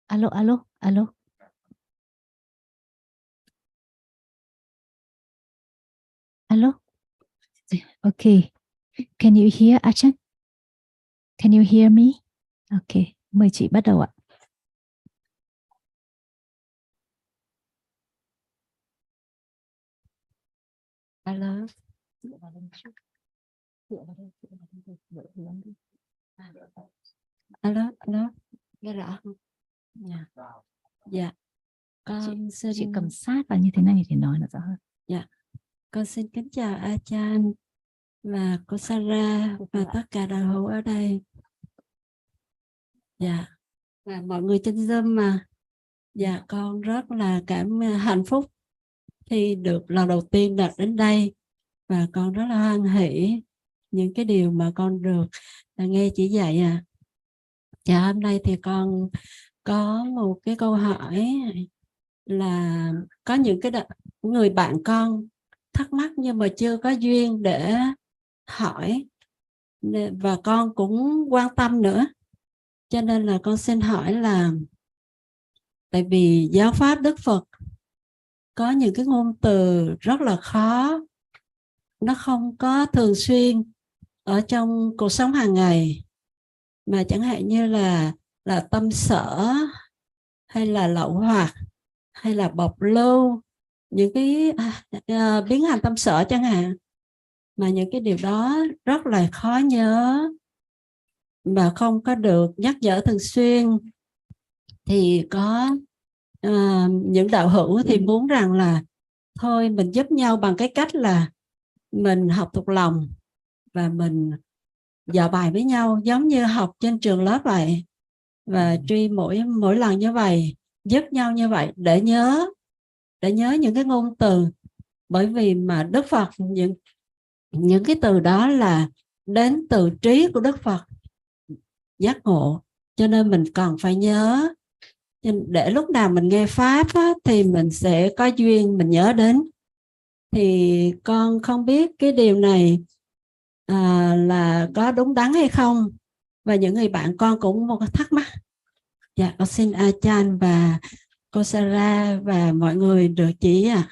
Alo, alo, alo. Alo. Okay. Can you hear Achan? Can you hear me? Okay. Mời chị bắt đầu ạ. Alo. Alo, alo. Nghe rõ không? Dạ. Dạ. Con xin... Chị cầm sát vào như thế này thì nói nó rõ hơn. Dạ. Con xin kính chào Achan và cô Sarah và tất cả đạo hữu ở đây. Dạ. Và mọi người trên Zoom mà. Dạ, con rất là hạnh phúc khi được lần đầu tiên đặt đến đây. Và con rất là hoan hỷ những cái điều mà con được nghe chỉ dạy à. Dạ, hôm nay thì con có một cái câu hỏi là có những cái người bạn con thắc mắc nhưng mà chưa có duyên để hỏi. Và con cũng quan tâm nữa. Cho nên là con xin hỏi là tại vì giáo pháp Đức Phật có những cái ngôn từ rất là khó, nó không có thường xuyên ở trong cuộc sống hàng ngày, mà chẳng hạn như là tâm sở hay là lậu hoặc hay là bộc lưu, những cái biến hành tâm sở chẳng hạn, mà những cái điều đó rất là khó nhớ và không có được nhắc nhở thường xuyên. Thì có những đạo hữu thì muốn rằng là thôi mình giúp nhau bằng cái cách là mình học thuộc lòng và mình dò bài với nhau giống như học trên trường lớp vậy, và truy mỗi lần như vậy, giúp nhau như vậy để nhớ những cái ngôn từ. Bởi vì mà Đức Phật những cái từ đó là đến từ trí của Đức Phật giác ngộ, cho nên mình cần phải nhớ để lúc nào mình nghe pháp á, thì mình sẽ có duyên mình nhớ đến. Thì con không biết cái điều này là có đúng đắn hay không, và những người bạn con cũng một thắc mắc. Dạ, con xin Achan và cô Sarah và mọi người được chỉ ạ.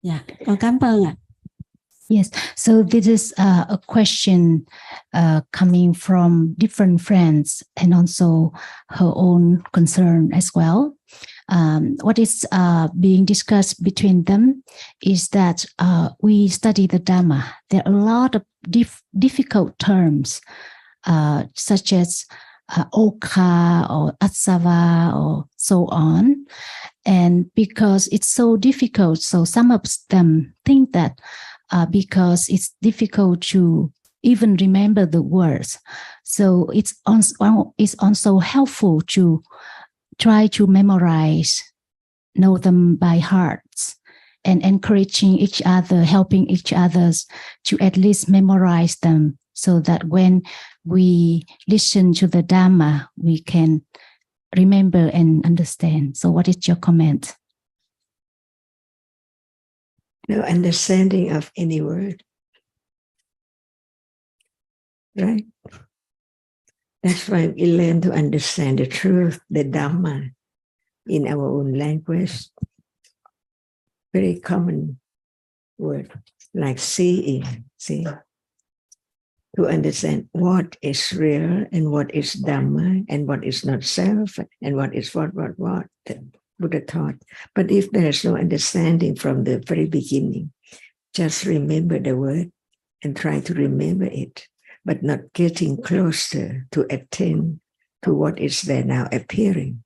Dạ, con cảm ơn ạ. Yes, so this is a question coming from different friends and also her own concern as well. What is being discussed between them is that we study the Dhamma. There are a lot of difficult terms such as Okha or Asava or so on. And because it's so difficult, so some of them think that because it's difficult to even remember the words, so it's also helpful to try to memorize, know them by heart, and encouraging each other, helping each others to at least memorize them, so that when we listen to the Dhamma, we can remember and understand. So what is your comment? No understanding of any word. Right? That's why we learn to understand the truth, the Dhamma, in our own language. Very common word, like seeing. See? To understand what is real and what is Dhamma and what is not self and what is what the Buddha taught. But if there is no understanding from the very beginning, just remember the word and try to remember it, but not getting closer to attend to what is there now appearing.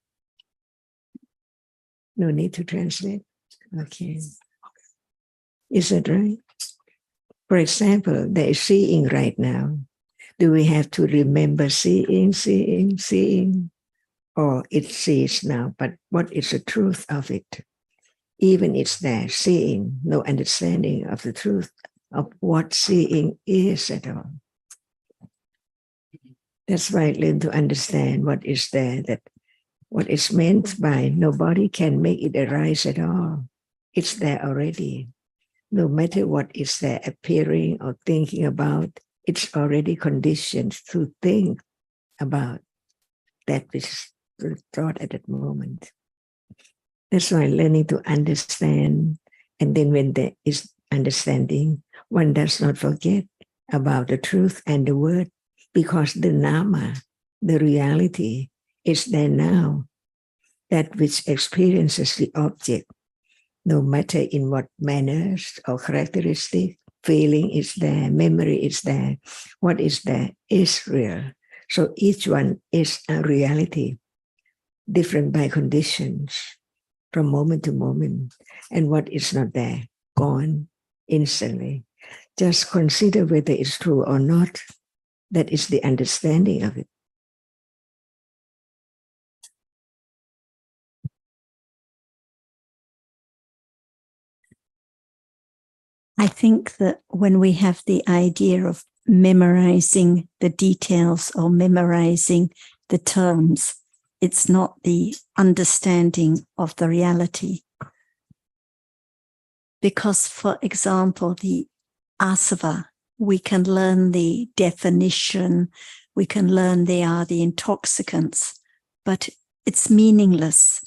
No need to translate. Okay. Is that right? For example, there is seeing right now. Do we have to remember seeing? Or it sees now, but what is the truth of it? Even it's there, seeing, no understanding of the truth of what seeing is at all. That's why I learn to understand what is there, that what is meant by nobody can make it arise at all. It's there already. No matter what is there appearing or thinking about, it's already conditioned to think about. that which is thought at that moment. That's why learning to understand, and then when there is understanding, one does not forget about the truth and the word, because the Dhamma, the reality, is there now. That which experiences the object, no matter in what manners or characteristic, feeling is there, memory is there, what is there is real. So each one is a reality, different by conditions, from moment to moment. And what is not there, gone instantly. Just consider whether it's true or not. That is the understanding of it. I think that when we have the idea of memorizing the details or memorizing the terms, it's not the understanding of the reality. Because, for example, the asava, we can learn the definition, we can learn they are the intoxicants, but it's meaningless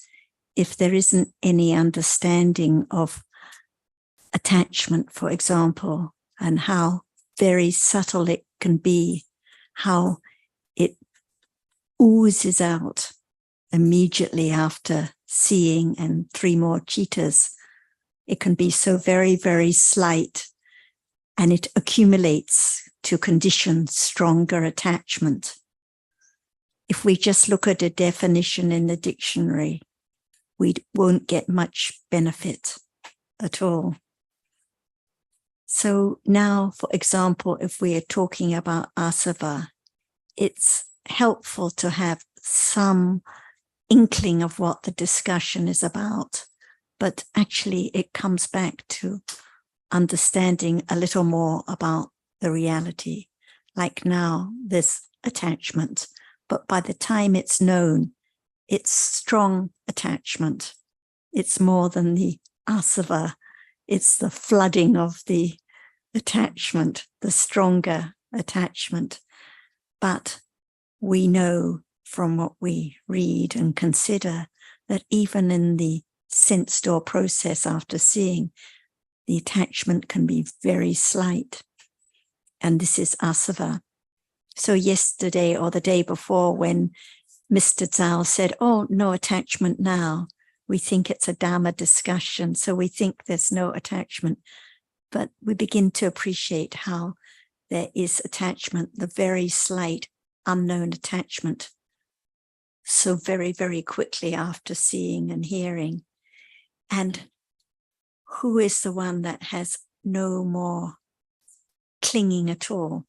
if there isn't any understanding of attachment, for example, and how very subtle it can be, how it oozes out immediately after seeing and 3 more cheetahs. It can be so very, very slight, and it accumulates to condition stronger attachment. If we just look at a definition in the dictionary, we won't get much benefit at all. So now, for example, if we are talking about asava, it's helpful to have some inkling of what the discussion is about, but actually it comes back to understanding a little more about the reality. Like now, this attachment, but by the time it's known, it's strong attachment. It's more than the asava. It's the flooding of the attachment, the stronger attachment. But we know from what we read and consider that even in the sense door process after seeing, the attachment can be very slight. And this is asava. So yesterday or the day before, when Mr. Zhao said, oh, no attachment now, we think it's a Dhamma discussion, so we think there's no attachment. But we begin to appreciate how there is attachment, the very slight unknown attachment, so very, very quickly after seeing and hearing. And who is the one that has no more clinging at all?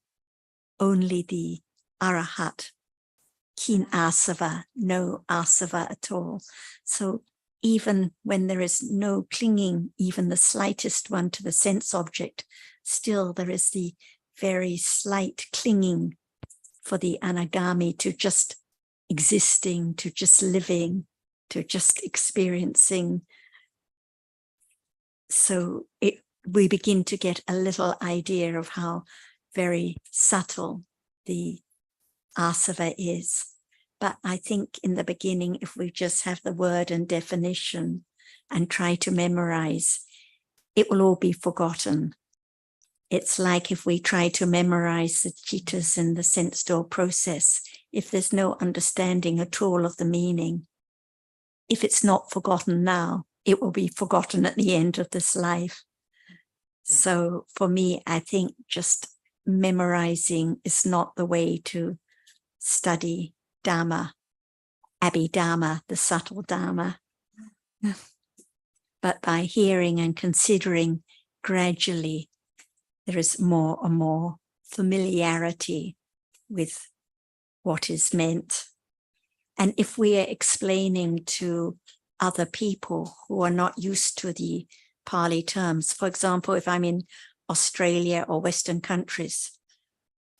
Only the arahat, keen asava, no asava at all. So even when there is no clinging, even the slightest one to the sense object, still there is the very slight clinging for the anagami to just existing, to just living, to just experiencing. So we begin to get a little idea of how very subtle the asava is. But I think in the beginning, if we just have the word and definition and try to memorize, it will all be forgotten. It's like if we try to memorize the cheetahs in the sense door process, if there's no understanding at all of the meaning, if it's not forgotten now, it will be forgotten at the end of this life. So for me, I think just memorizing is not the way to study Dhamma, Abhidhamma, the subtle Dhamma. But by hearing and considering, gradually there is more and more familiarity with what is meant. And if we are explaining to other people who are not used to the Pali terms, for example, if I'm in Australia or Western countries,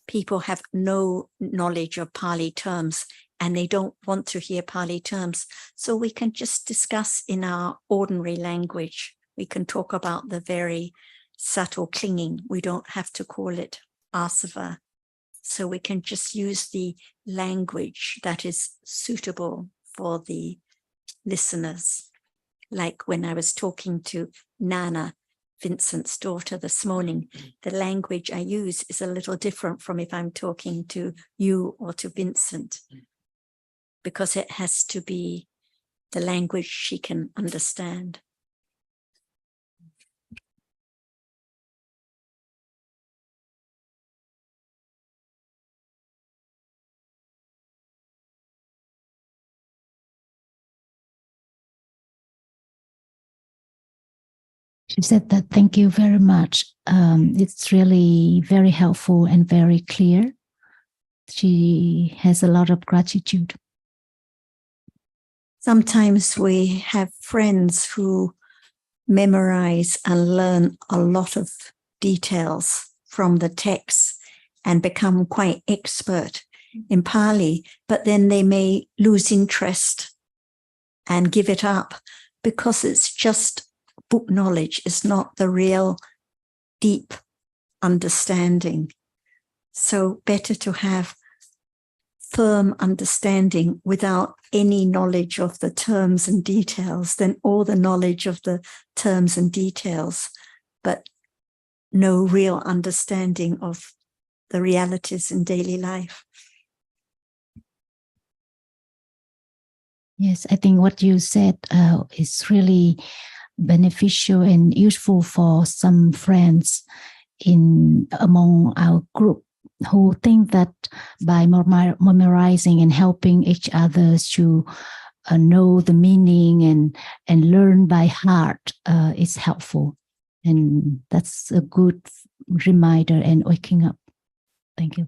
people have no knowledge of Pali terms and they don't want to hear Pali terms. So we can just discuss in our ordinary language. We can talk about the very subtle clinging. We don't have to call it asava. so we can just use the language that is suitable for the listeners. Like when I was talking to Nana, Vincent's daughter, this morning, the language I use is a little different from if I'm talking to you or to Vincent, because it has to be the language she can understand. She said that thank you very much. It's really very helpful and very clear. She has a lot of gratitude. Sometimes we have friends who memorize and learn a lot of details from the text and become quite expert in Pali, but then they may lose interest and give it up because it's just book knowledge, is not the real deep understanding. So better to have firm understanding without any knowledge of the terms and details than all the knowledge of the terms and details, but no real understanding of the realities in daily life. Yes, I think what you said is really beneficial and useful for some friends among our group who think that by memorizing and helping each other to know the meaning and learn by heart is helpful. And that's a good reminder and waking up. Thank you.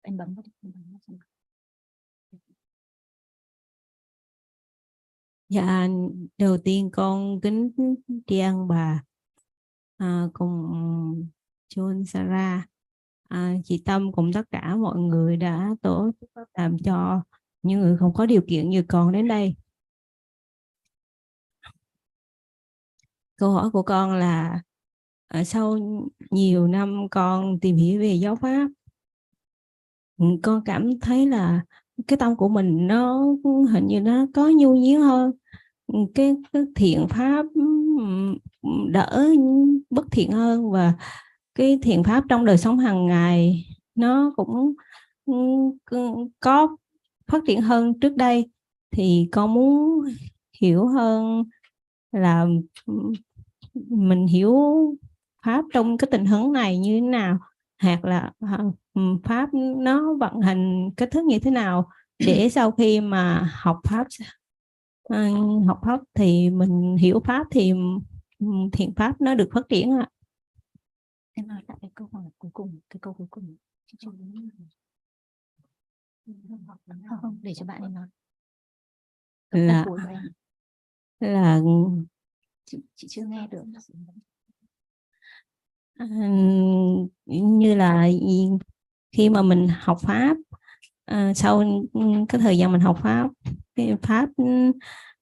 Em bấm vào đi. Dạ, đầu tiên con kính tri ân bà cùng Chun Sara, chị Tâm cùng tất cả mọi người đã tổ chức làm cho những người không có điều kiện như con đến đây. Câu hỏi của con là sau nhiều năm con tìm hiểu về giáo pháp, con cảm thấy là cái tâm của mình nó hình như nó có nhu nhuyễn hơn, cái thiện pháp đỡ bất thiện hơn, và cái thiện pháp trong đời sống hàng ngày nó cũng có phát triển hơn trước đây. Thì con muốn hiểu hơn là mình hiểu pháp trong cái tình huống này như thế nào, hoặc là pháp nó vận hành cách thức như thế nào, để sau khi mà học pháp thì mình hiểu pháp thì thiện pháp nó được phát triển ạ. Em nói lại cái câu hỏi cuối cùng, không, để cho bạn ấy nói. Là chị chưa nghe được. Như là khi mà mình học pháp, sau cái thời gian mình học pháp, cái pháp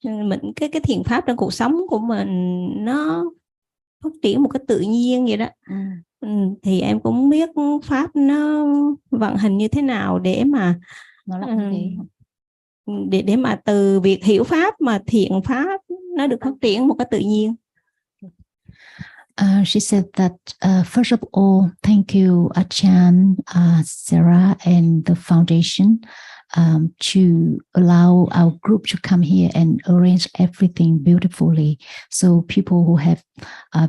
mình cái thiện pháp trong cuộc sống của mình nó phát triển một cách tự nhiên vậy đó. Thì em cũng biết pháp nó vận hành như thế nào để mà nó là như thế. Để mà từ việc hiểu pháp mà thiện pháp nó được phát triển một cách tự nhiên. She said that first of all, thank you Achan, Sarah and the foundation to allow our group to come here and arrange everything beautifully. So people who have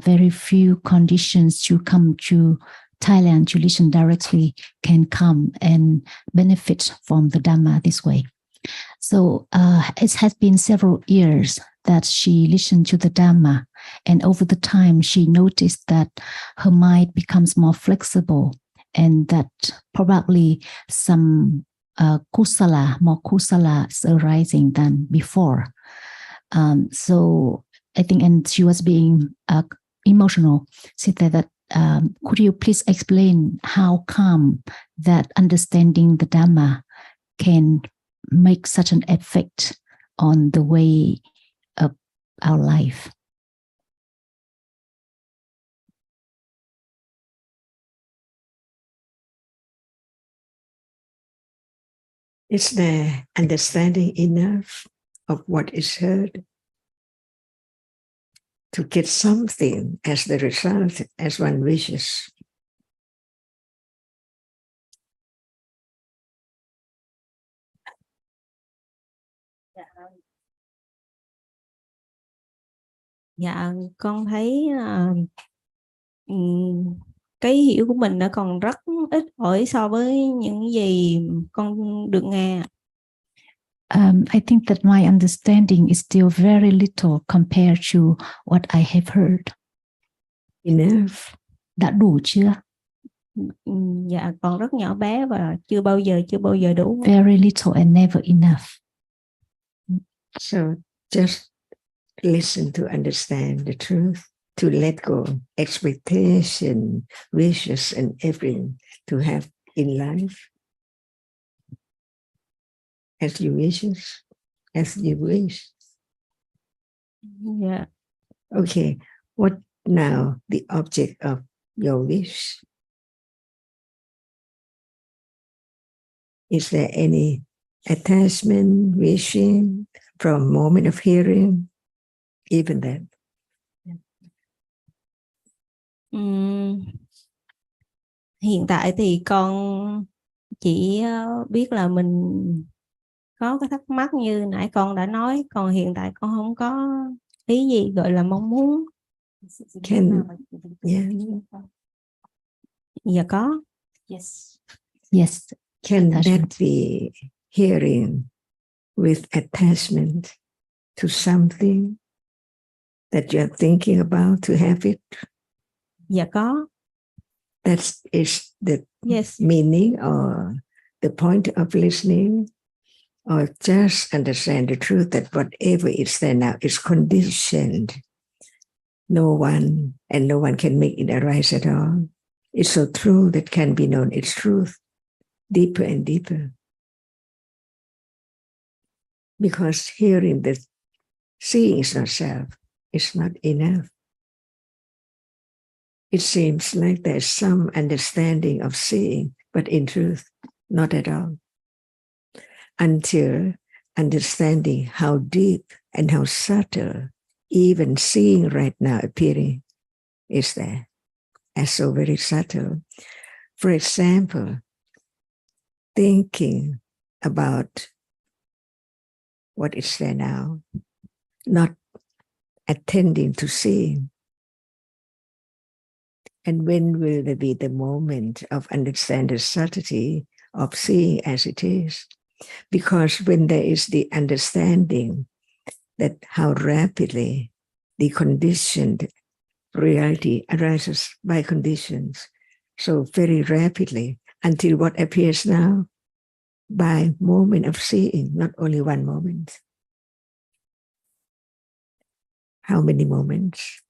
very few conditions to come to Thailand to listen directly can come and benefit from the Dhamma this way. So it has been several years that she listened to the Dhamma, and over the time she noticed that her mind becomes more flexible, and that probably some more kusala is arising than before. So I think, and she was being emotional. She said that could you please explain how come that understanding the Dhamma can make such an effect on the way of our life? Is there understanding enough of what is heard to get something as the result as one wishes? Dạ, con thấy cái hiểu của mình nó còn rất ít ỏi so với những gì con được nghe. I think that my understanding is still very little compared to what I have heard. Enough. Đã đủ chưa? Dạ, còn rất nhỏ bé và chưa bao giờ đủ. Very little and never enough. So just listen to understand the truth, to let go expectation, wishes, and everything to have in life as you wishes, as you wish. Yeah. Okay, what now the object of your wish? Is there any attachment, wishing from moment of hearing, even that? Hiện tại thì con chỉ biết là mình có cái thắc mắc như nãy con đã nói, còn hiện tại con không có ý gì gọi là mong muốn. Dạ có. Yes. Yes. Can that be hearing with attachment to something that you're thinking about to have it? Dạ có. That is the meaning or the point of listening, or just understand the truth that whatever is there now is conditioned. No one can make it arise at all. It's so true that can be known its truth deeper and deeper. Because hearing the seeing is not self, it's not enough. It seems like there's some understanding of seeing, but in truth, not at all. Until understanding how deep and how subtle even seeing right now appearing is there, as so very subtle. For example, thinking about what is there now, not attending to seeing. And when will there be the moment of understanding the subtlety of seeing as it is? Because when there is the understanding that how rapidly the conditioned reality arises by conditions, so very rapidly, until what appears now by moment of seeing, not only one moment. How many moments?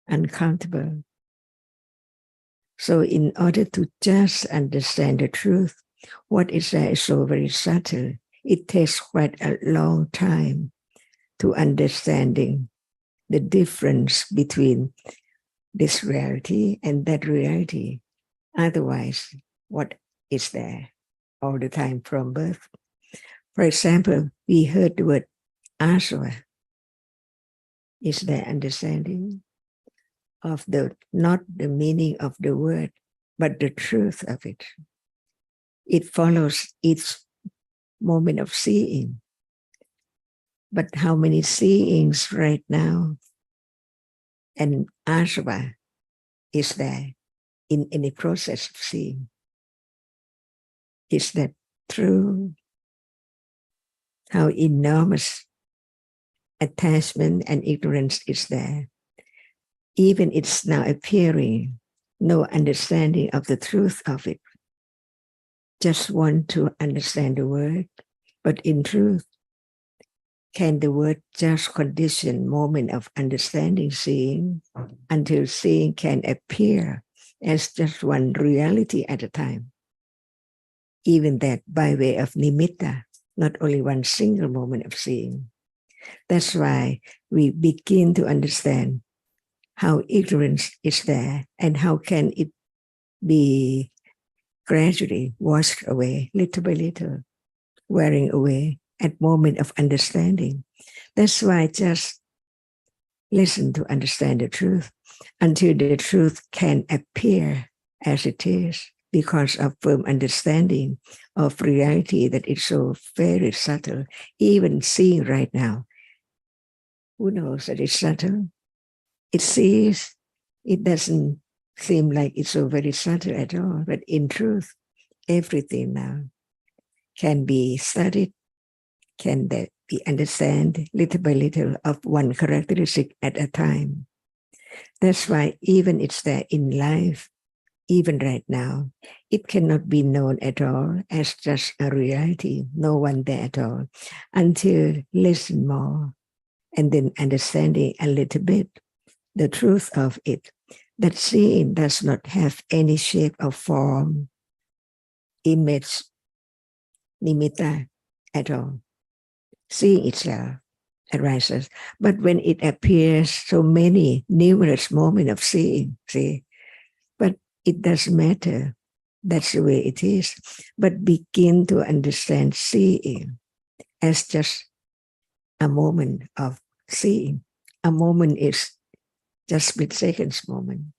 Uncountable. So in order to just understand the truth, what is there is so very subtle. It takes quite a long time to understanding the difference between this reality and that reality. Otherwise, what is there all the time from birth? For example, we heard the word asava. Is there understanding of not the meaning of the word, but the truth of it? It follows each moment of seeing. But how many seeings right now and asava is there in any process of seeing? Is that true? How enormous attachment and ignorance is there? Even it's now appearing, no understanding of the truth of it. Just want to understand the word, but in truth, can the word just condition moment of understanding seeing until seeing can appear as just one reality at a time? Even that by way of nimitta, not only one single moment of seeing. That's why we begin to understand how ignorance is there and how can it be gradually washed away, little by little, wearing away at moment of understanding. That's why just listen to understand the truth until the truth can appear as it is because of firm understanding of reality that is so very subtle. Even seeing right now, who knows that it's subtle? It sees, it doesn't seem like it's so very subtle at all, but in truth, everything now can be studied, can be understood little by little of one characteristic at a time. That's why even it's there in life, even right now, it cannot be known at all as just a reality, no one there at all, until listen more and then understanding a little bit the truth of it, that seeing does not have any shape or form, image, nimitta at all. Seeing itself arises. But when it appears, so many numerous moments of seeing, see, but it doesn't matter. That's the way it is. But begin to understand seeing as just a moment of seeing. A moment is just split seconds moment.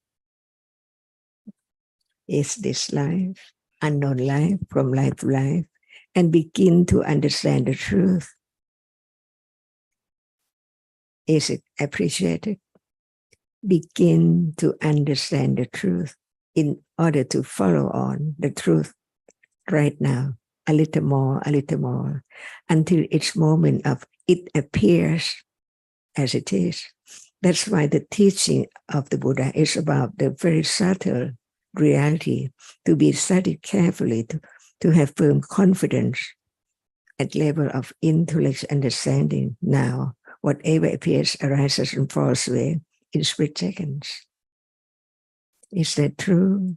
Is this life, unknown life, from life to life, and begin to understand the truth. Is it appreciated? Begin to understand the truth in order to follow on the truth right now, a little more, until each moment of it appears as it is. That's why the teaching of the Buddha is about the very subtle reality to be studied carefully, to have firm confidence at level of intellect understanding now. Whatever appears arises and falls away in split seconds. Is that true?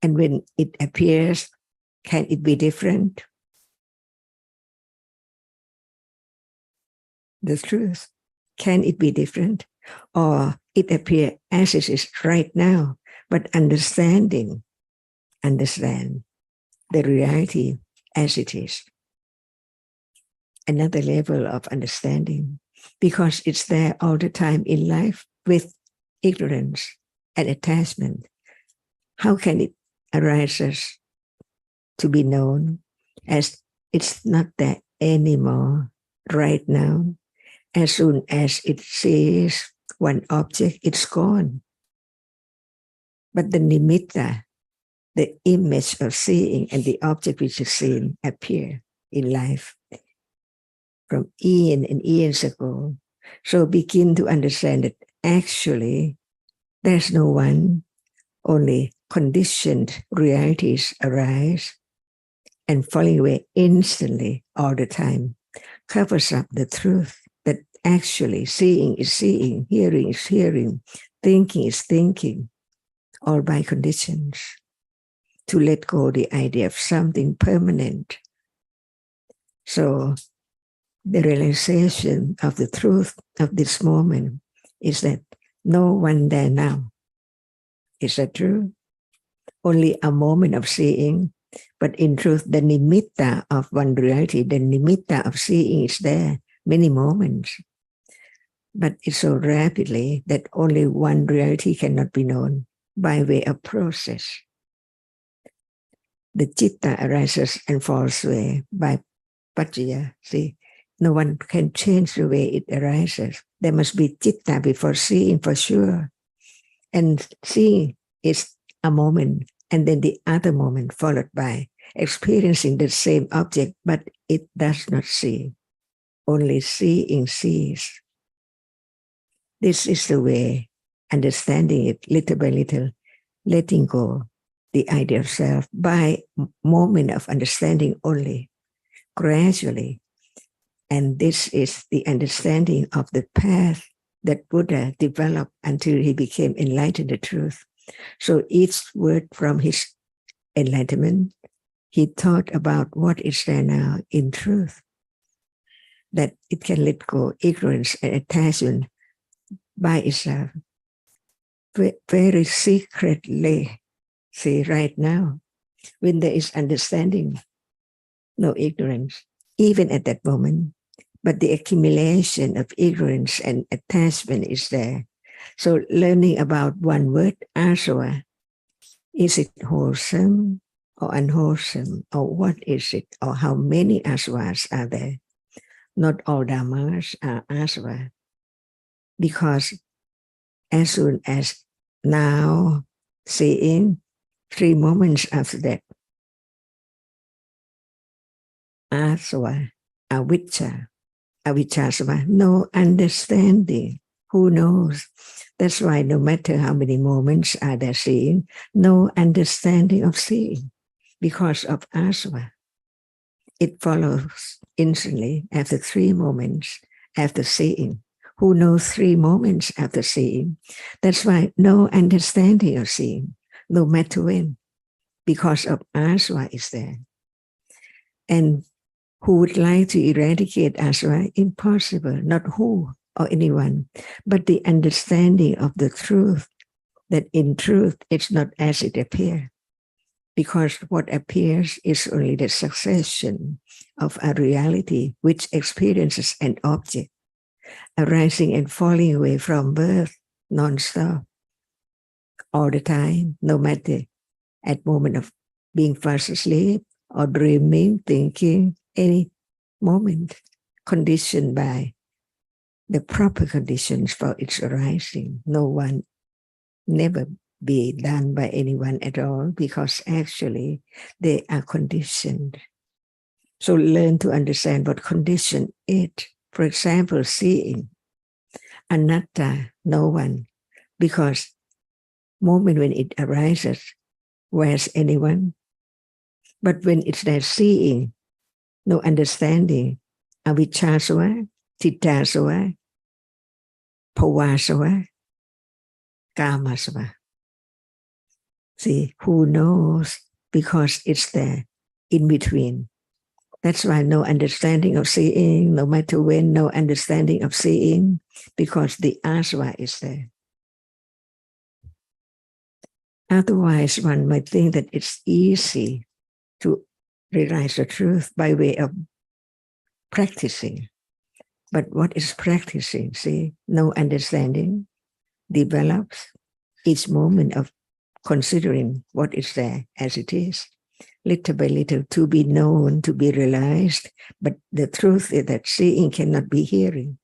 And when it appears, can it be different? The truth. Can it be different? Or it appears as it is right now, but understand the reality as it is. Another level of understanding, because it's there all the time in life with ignorance and attachment. How can it arise to be known as it's not there anymore right now? As soon as it sees one object, it's gone. But the nimitta, the image of seeing and the object which is seen appear in life from eon and eons ago. So begin to understand that actually there's no one, only conditioned realities arise and falling away instantly all the time, covers up the truth that actually seeing is seeing, hearing is hearing, thinking is thinking, all by conditions. To let go the idea of something permanent. So the realization of the truth of this moment is that no one there now. Is that true? Only a moment of seeing, but in truth, the nimitta of one reality, the nimitta of seeing is there, many moments. But it's so rapidly that only one reality cannot be known by way of process. The citta arises and falls away by paccaya. See, no one can change the way it arises. There must be citta before seeing for sure. And seeing is a moment, and then the other moment followed by experiencing the same object, but it does not see. Only seeing sees. This is the way, understanding it little by little, letting go the idea of self by moment of understanding only, gradually, And this is the understanding of the path that Buddha developed until he became enlightened to truth. So each word from his enlightenment, he thought about what is there now in truth, that it can let go ignorance and attachment by itself. Very secretly, see, right now, when there is understanding, no ignorance, even at that moment, but the accumulation of ignorance and attachment is there. So learning about one word, asava, is it wholesome or unwholesome, or what is it, or how many asavas are there? Not all dhammas are asava, because as soon as now, seeing, 3 moments after that, asava, avijja, avijjasava, no understanding. Who knows? That's why no matter how many moments are there seeing, no understanding of seeing because of asava. It follows instantly after 3 moments after seeing. Who knows 3 moments after seeing? That's why no understanding of seeing, no matter when, because of asava is there. And who would like to eradicate asava? Impossible, not who or anyone, but the understanding of the truth, that in truth it's not as it appears, because what appears is only the succession of a reality which experiences an object, arising and falling away from birth, non-stop, all the time, no matter at moment of being fast asleep or dreaming, thinking, any moment, conditioned by the proper conditions for its arising. No one, never be done by anyone at all, because actually they are conditioned. So learn to understand what condition is. For example, seeing, anatta, no one, because moment when it arises, where's anyone? But when it's there seeing, no understanding, avijjasava, citta-sava, bhava-sava, kama-sava. See, who knows? Because it's there in between. That's why no understanding of seeing, no matter when, no understanding of seeing, because the asava is there. Otherwise, one might think that it's easy to realize the truth by way of practicing. But what is practicing? See, no understanding develops each moment of considering what is there as it is, little by little, to be known, to be realized. But the truth is that seeing cannot be hearing.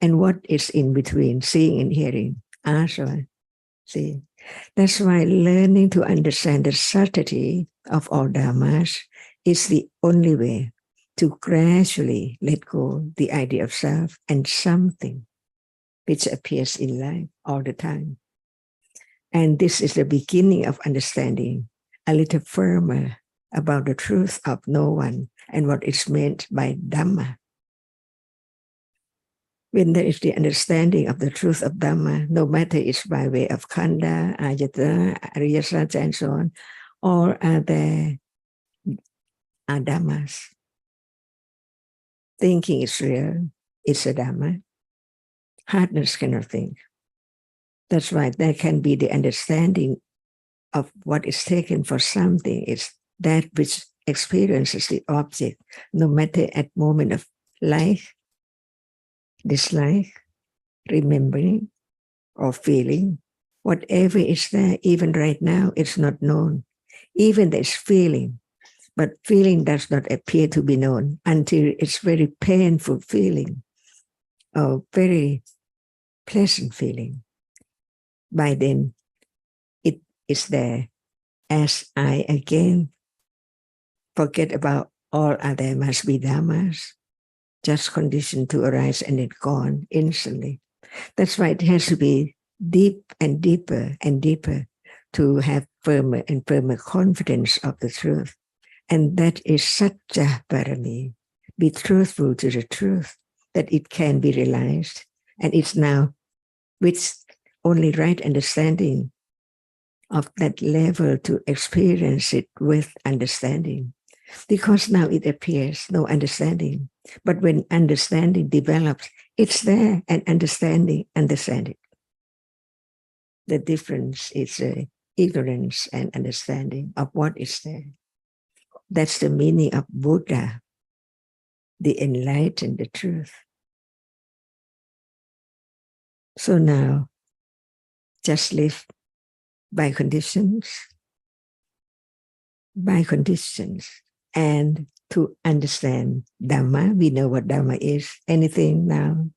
And what is in between seeing and hearing? Asava. See, that's why learning to understand the subtlety of all dhammas is the only way to gradually let go the idea of self and something which appears in life all the time. And this is the beginning of understanding a little firmer about the truth of no one and what is meant by Dhamma. When there is the understanding of the truth of Dhamma, no matter it's by way of Khanda, Ayatana, Ariyasata, and so on, or are there Dhammas. Thinking is real, it's a Dhamma. Hardness cannot think. That's why there can be the understanding of what is taken for something is that which experiences the object, no matter at moment of like, dislike, remembering, or feeling. Whatever is there, even right now, it's not known. Even there's feeling, but feeling does not appear to be known until it's very painful feeling or very pleasant feeling. By then, it is there as I again forget about all other must be dhammas, just conditioned to arise and it gone instantly. That's why it has to be deep and deeper and deeper to have firmer and firmer confidence of the truth. And that is satya parami, be truthful to the truth, that it can be realized. And it's now with only right understanding of that level to experience it with understanding. Because now it appears no understanding. But when understanding develops, it's there, and understanding it. The difference is ignorance and understanding of what is there. That's the meaning of Buddha, the enlightened, the truth. So now, just live by conditions, and to understand Dhamma. We know what Dhamma is, anything now,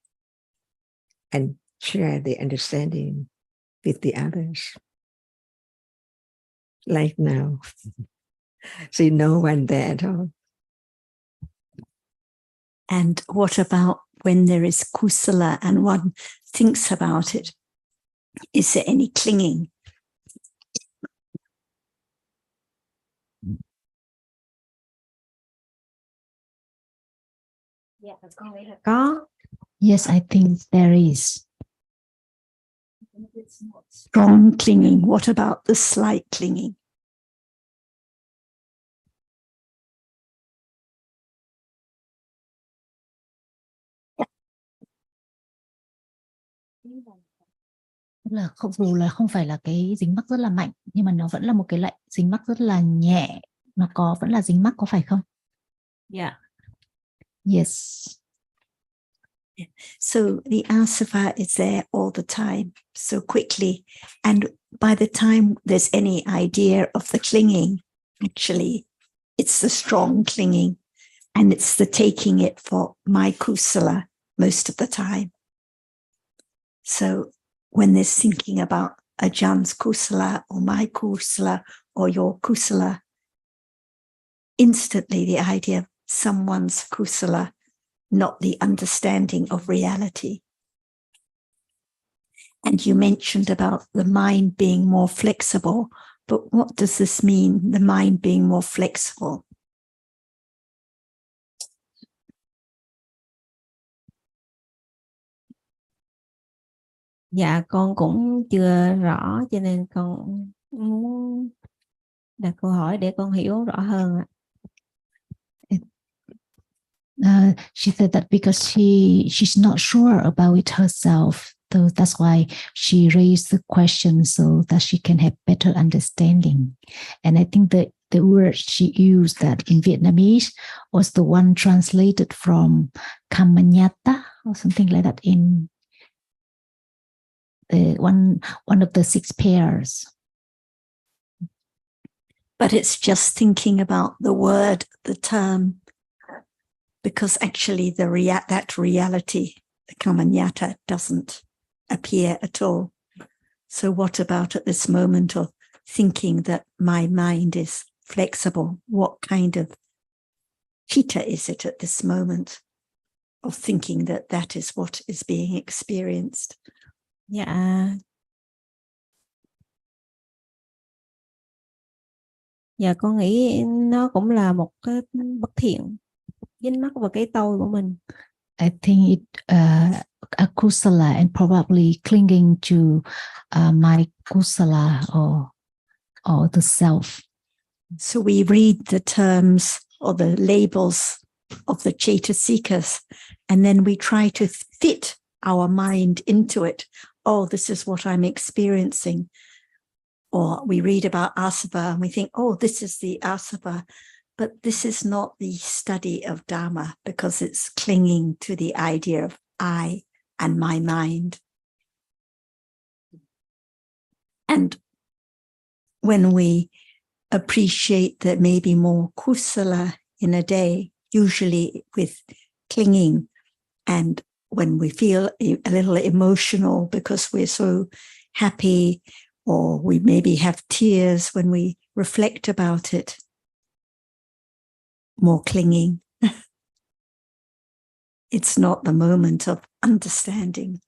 and share the understanding with the others. Like now. See no one there at all. And what about when there is kusala and one thinks about it? Is there any clinging? Có. Yes, I think there is. It's not strong clinging. What about the slight clinging? Là không, dù là không phải là cái dính mắc rất là mạnh, nhưng mà nó vẫn là một cái loại dính mắc rất là nhẹ. Nó vẫn là dính mắc, có phải không? Yeah. Yes. So the asava is there all the time, so quickly. And by the time there's any idea of the clinging, actually, it's the strong clinging, and it's the taking it for my kusala most of the time. So when there's thinking about Ajahn's kusala or my kusala or your kusala, instantly the idea of someone's kusala, not the understanding of reality. And you mentioned about the mind being more flexible, but what does this mean, the mind being more flexible? Dạ con cũng chưa rõ, cho nên con muốn đặt câu hỏi để con hiểu rõ hơn ạ. She said that because she's not sure about it herself, so that's why she raised the question so that she can have better understanding. And I think that the word she used that in Vietnamese was the one translated from Kamanyata or something like that in one of the 6 pairs. But it's just thinking about the word, the term, because actually that reality, the kamanyata, doesn't appear at all. So what about at this moment of thinking that my mind is flexible? What kind of chitta is it at this moment of thinking that that is what is being experienced? Dạ. Dạ con nghĩ nó cũng là một cái bất thiện, dính mắc vào cái tôi của mình. I think it a kusala and probably clinging to my kusala or the self. So we read the terms or the labels of the Chaitasikas, and then we try to fit our mind into it. Oh, this is what I'm experiencing. Or we read about asava and we think, oh, this is the asava. But this is not the study of Dhamma, because it's clinging to the idea of I and my mind. And when we appreciate that maybe more kusala in a day, usually with clinging, and when we feel a little emotional because we're so happy, or we maybe have tears when we reflect about it, more clinging. It's not the moment of understanding.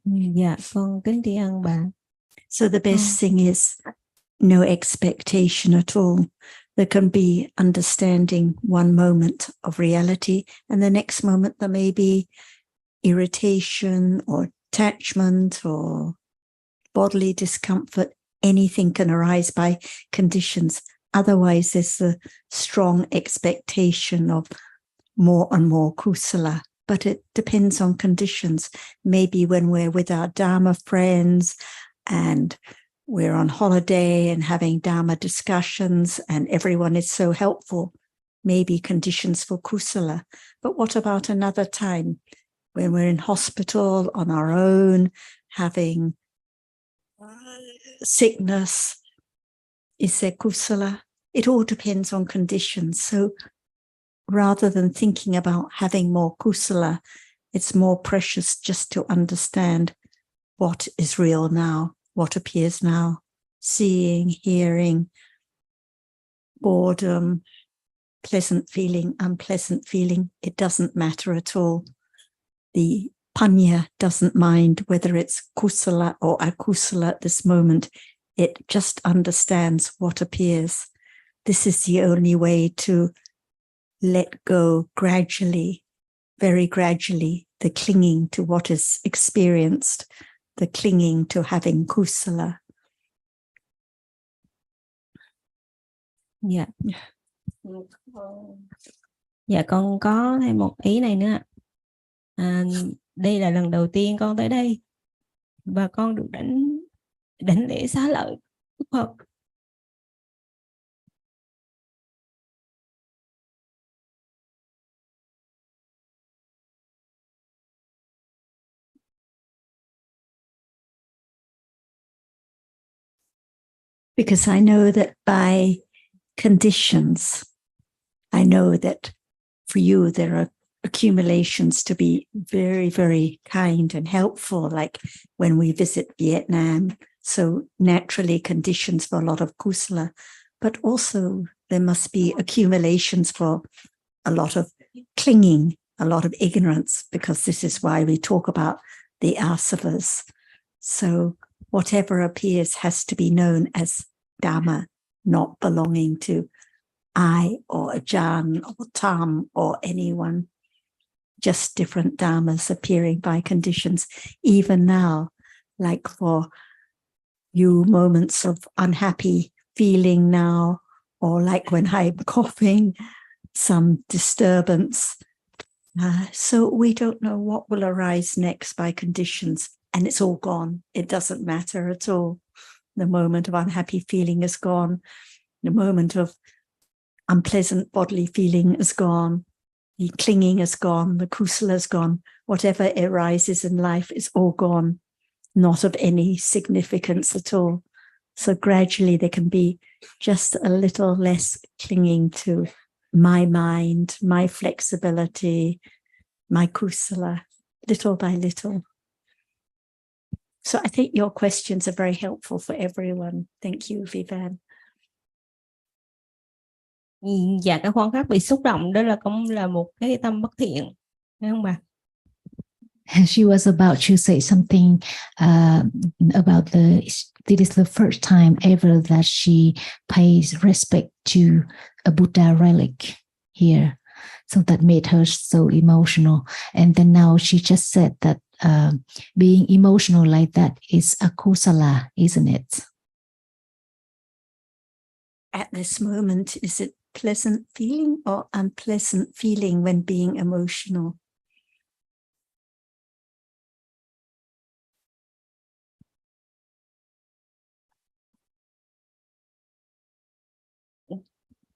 Dạ con kính tri ân bà. So the best thing is no expectation at all. There can be understanding one moment of reality, and the next moment there may be irritation or attachment or bodily discomfort. Anything can arise by conditions. Otherwise, there's a strong expectation of more and more kusala, but it depends on conditions. Maybe when we're with our Dhamma friends and we're on holiday and having Dhamma discussions and everyone is so helpful, maybe conditions for kusala. But what about another time when we're in hospital on our own, having sickness? Is there kusala? It all depends on conditions. So rather than thinking about having more kusala, it's more precious just to understand what is real now, what appears now, seeing, hearing, boredom, pleasant feeling, unpleasant feeling. It doesn't matter at all. The panya doesn't mind whether it's kusala or akusala at this moment. It just understands what appears. This is the only way to let go gradually, very gradually, the clinging to what is experienced, the clinging to having kusala. Dạ. Dạ con có thêm một ý này nữa. Đây là lần đầu tiên con tới đây và con được đảnh lễ xá lợi Đức Phật. Because I know that by conditions, I know that for you there are accumulations to be very, very kind and helpful, like when we visit Vietnam. So naturally conditions for a lot of kusala, but also there must be accumulations for a lot of clinging, a lot of ignorance, because this is why we talk about the asavas. So whatever appears has to be known as Dhamma, not belonging to I or Ajahn or Tam or anyone. Just different Dhammas appearing by conditions. Even now, like for you, moments of unhappy feeling now, or like when I'm coughing, some disturbance. So we don't know what will arise next by conditions, and it's all gone. It doesn't matter at all. The moment of unhappy feeling is gone. The moment of unpleasant bodily feeling is gone. The clinging is gone. The kusala is gone. Whatever arises in life is all gone. Not of any significance at all. So gradually there can be just a little less clinging to my mind, my flexibility, my kusala, little by little. So I think your questions are very helpful for everyone. Thank you, Vivan. Dạ, cái khoảnh khắc bị xúc động đó là cũng là một cái tâm bất thiện, phải không bà? She was about to say something about this is the first time ever that she pays respect to a Buddha relic here. So that made her so emotional. And then now she just said that being emotional like that is a kusala, isn't it? At this moment, is it pleasant feeling or unpleasant feeling when being emotional?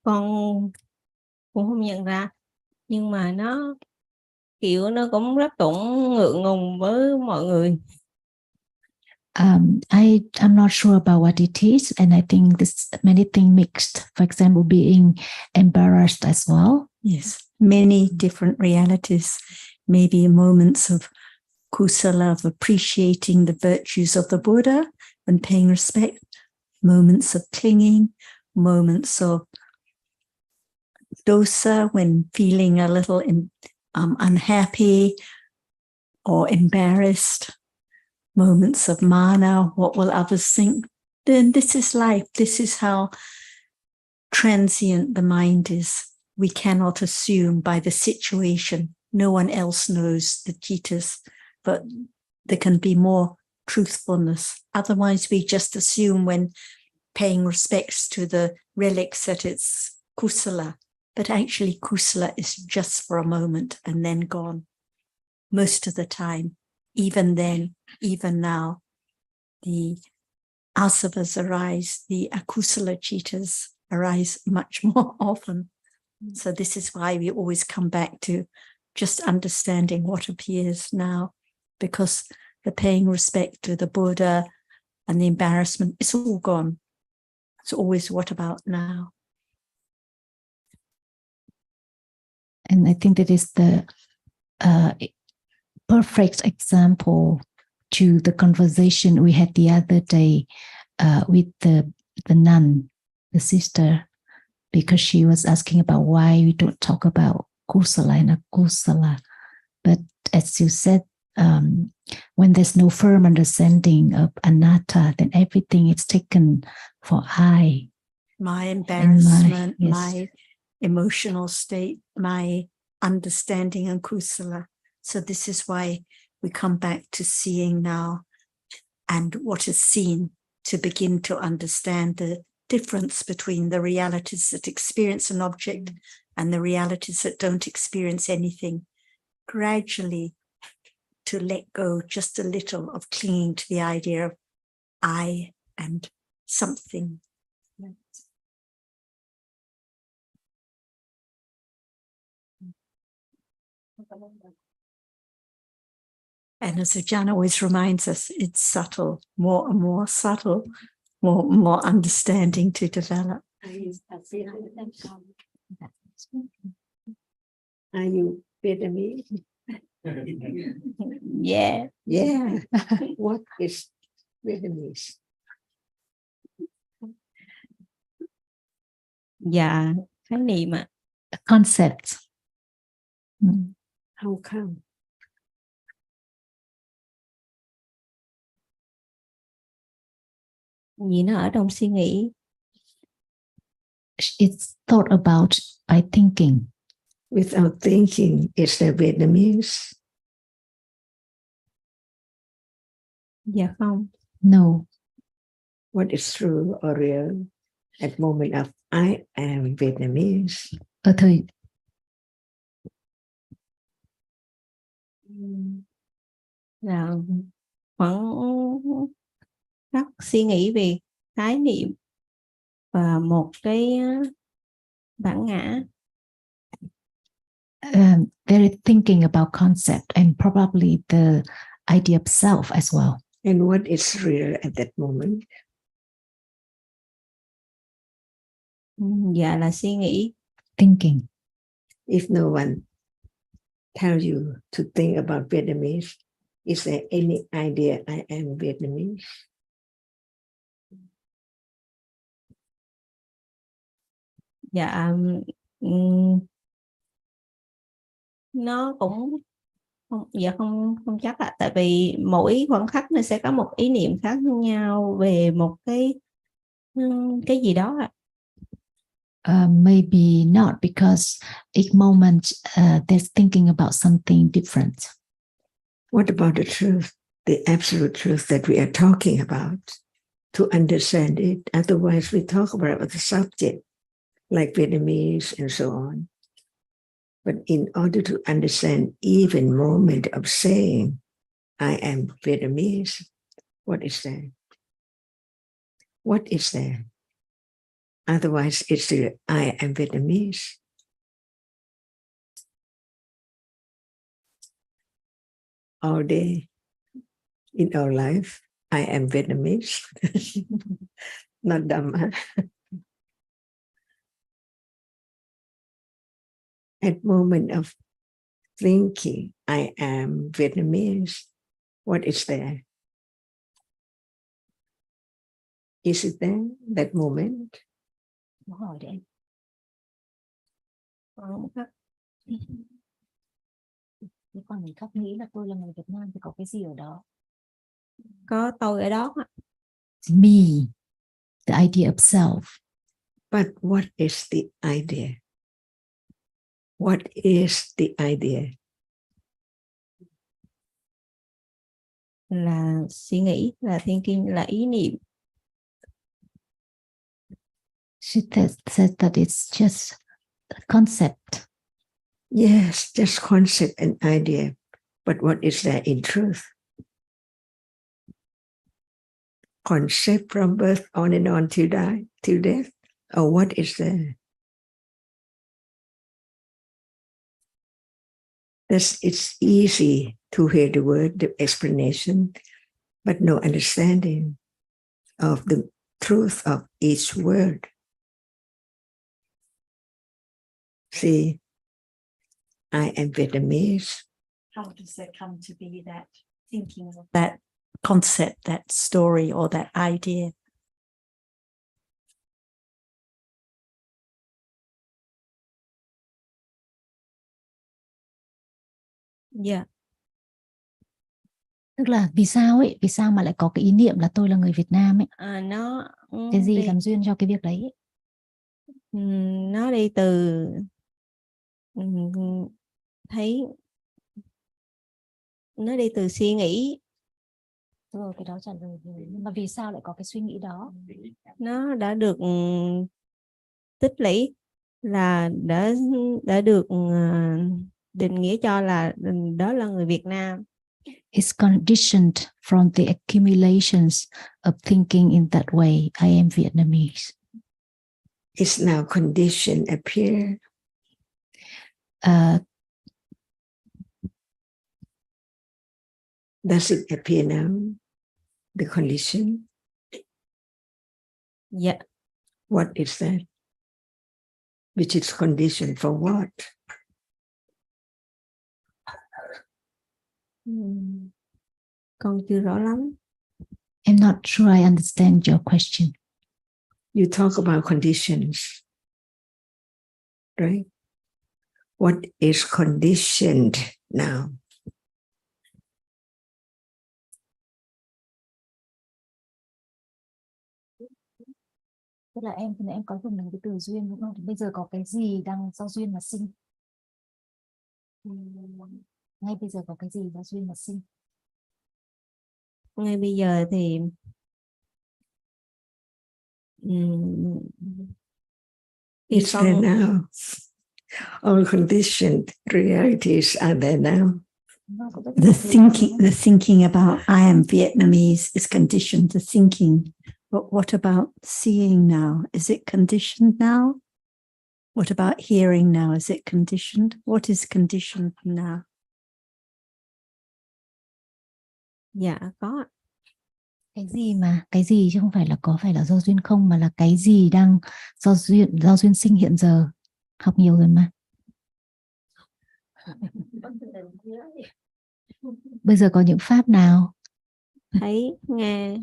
Con cũng không nhận ra, nhưng mà nó kiểu nó cũng rất cũng ngượng ngùng với mọi người. I'm not sure about what it is, and I think this many things mixed. For example, being embarrassed as well. Yes, many different realities. Maybe moments of kusala, of appreciating the virtues of the Buddha and paying respect. Moments of clinging, moments of dosa when feeling a little unhappy or embarrassed. Moments of mana, what will others think? Then this is life. This is how transient the mind is, we cannot assume by the situation. No one else knows the citas, but there can be more truthfulness. Otherwise, we just assume when paying respects to the relics that it's kusala, but actually kusala is just for a moment and then gone. Most of the time, even then, even now, the asavas arise, the akusala citas arise much more often. So this is why we always come back to just understanding what appears now, because the paying respect to the Buddha and the embarrassment, it's all gone. It's always what about now? And I think that is the perfect example to the conversation we had the other day with the nun, the sister, because she was asking about why we don't talk about kusala and akusala. But as you said, when there's no firm understanding of anatta, then everything is taken for I. My embarrassment, yes. my emotional state, my understanding and kusala. So this is why we come back to seeing now and what is seen, to begin to understand the difference between the realities that experience an object and the realities that don't experience anything. Gradually to let go just a little of clinging to the idea of I and something. And as Ajahn always reminds us, it's subtle, more and more subtle, more understanding to develop. Are you Vietnamese? Yeah. Yeah. What is Vietnamese? Dạ, khái niệm ạ. A concept. How come? Vì nó ở trong suy nghĩ. It's thought about by thinking. Without thinking, is there Vietnamese? Dạ không. No. What is true or real at moment of I am Vietnamese? Ở thời Là khoảng các suy nghĩ về khái niệm và một cái bản ngã. They're thinking about concept and probably the idea of self as well. And what is real at that moment? Dạ là suy nghĩ. Thinking. If no one tells you to think about Vietnamese, is there any idea I am Vietnamese? Dạ nó cũng không, dạ không chắc ạ, tại vì mỗi khoảnh khắc nó sẽ có một ý niệm khác nhau về một cái gì đó ạ. Maybe not, because each moment they're thinking about something different. What about the truth, the absolute truth that we are talking about? To understand it, otherwise we talk about the subject, like Vietnamese and so on. But in order to understand even moment of saying, I am Vietnamese, what is there? What is there? Otherwise, it's the I am Vietnamese. All day in our life, I am Vietnamese, not Dhamma. At moment of thinking, I am Vietnamese, what is there? Is it there, that moment? Đúng rồi đấy. Nếu con mình khắc nghĩ là tôi là người Việt Nam thì có cái gì ở đó? Có tôi ở đó. Me, the idea of self. But what is the idea? What is the idea? Là suy nghĩ, là thinking, là ý niệm. She said that it's just a concept. Yes, just concept and idea. But what is there in truth? Concept from birth on and on till die, till death? Or what is there? It's easy to hear the word, the explanation, but no understanding of the truth of each word. See, I am Vietnamese. How does there come to be that thinking of that concept, that story, or that idea? Yeah. Tức là vì sao mà lại có cái ý niệm là tôi là người Việt Nam ấy? Nó Cái gì đi, làm duyên cho cái việc đấy ấy? nó đi từ thấy, nó đi từ suy nghĩ. Rồi cái đó trả lời rồi. Nhưng mà vì sao lại có cái suy nghĩ đó? Nó đã được tích lũy, là đã được định nghĩa cho là đó là người Việt Nam. It's conditioned from the accumulations of thinking in that way. I am Vietnamese. It's now condition appear. Does it appear now? The condition? Yeah. What is that? Which is condition for what? Con chưa rõ lắm. I'm not sure I understand your question. You talk about conditions, right? What is conditioned now? Tức là em có dùng cái từ duyên đúng không? Bây giờ có cái gì đang do duyên mà sinh? Ngay bây giờ có cái gì do duyên mà sinh? Ngay bây giờ thì It's there now. All conditioned realities are there now. The thinking about I am Vietnamese is conditioned to thinking. But what about seeing now? Is it conditioned now? What about hearing now? Is it conditioned? What is conditioned now? Dạ có. Cái gì chứ không phải là có phải là do duyên không, mà là cái gì đang do duyên sinh hiện giờ. Học nhiều rồi mà. Bây giờ có những pháp nào? Thấy, nghe.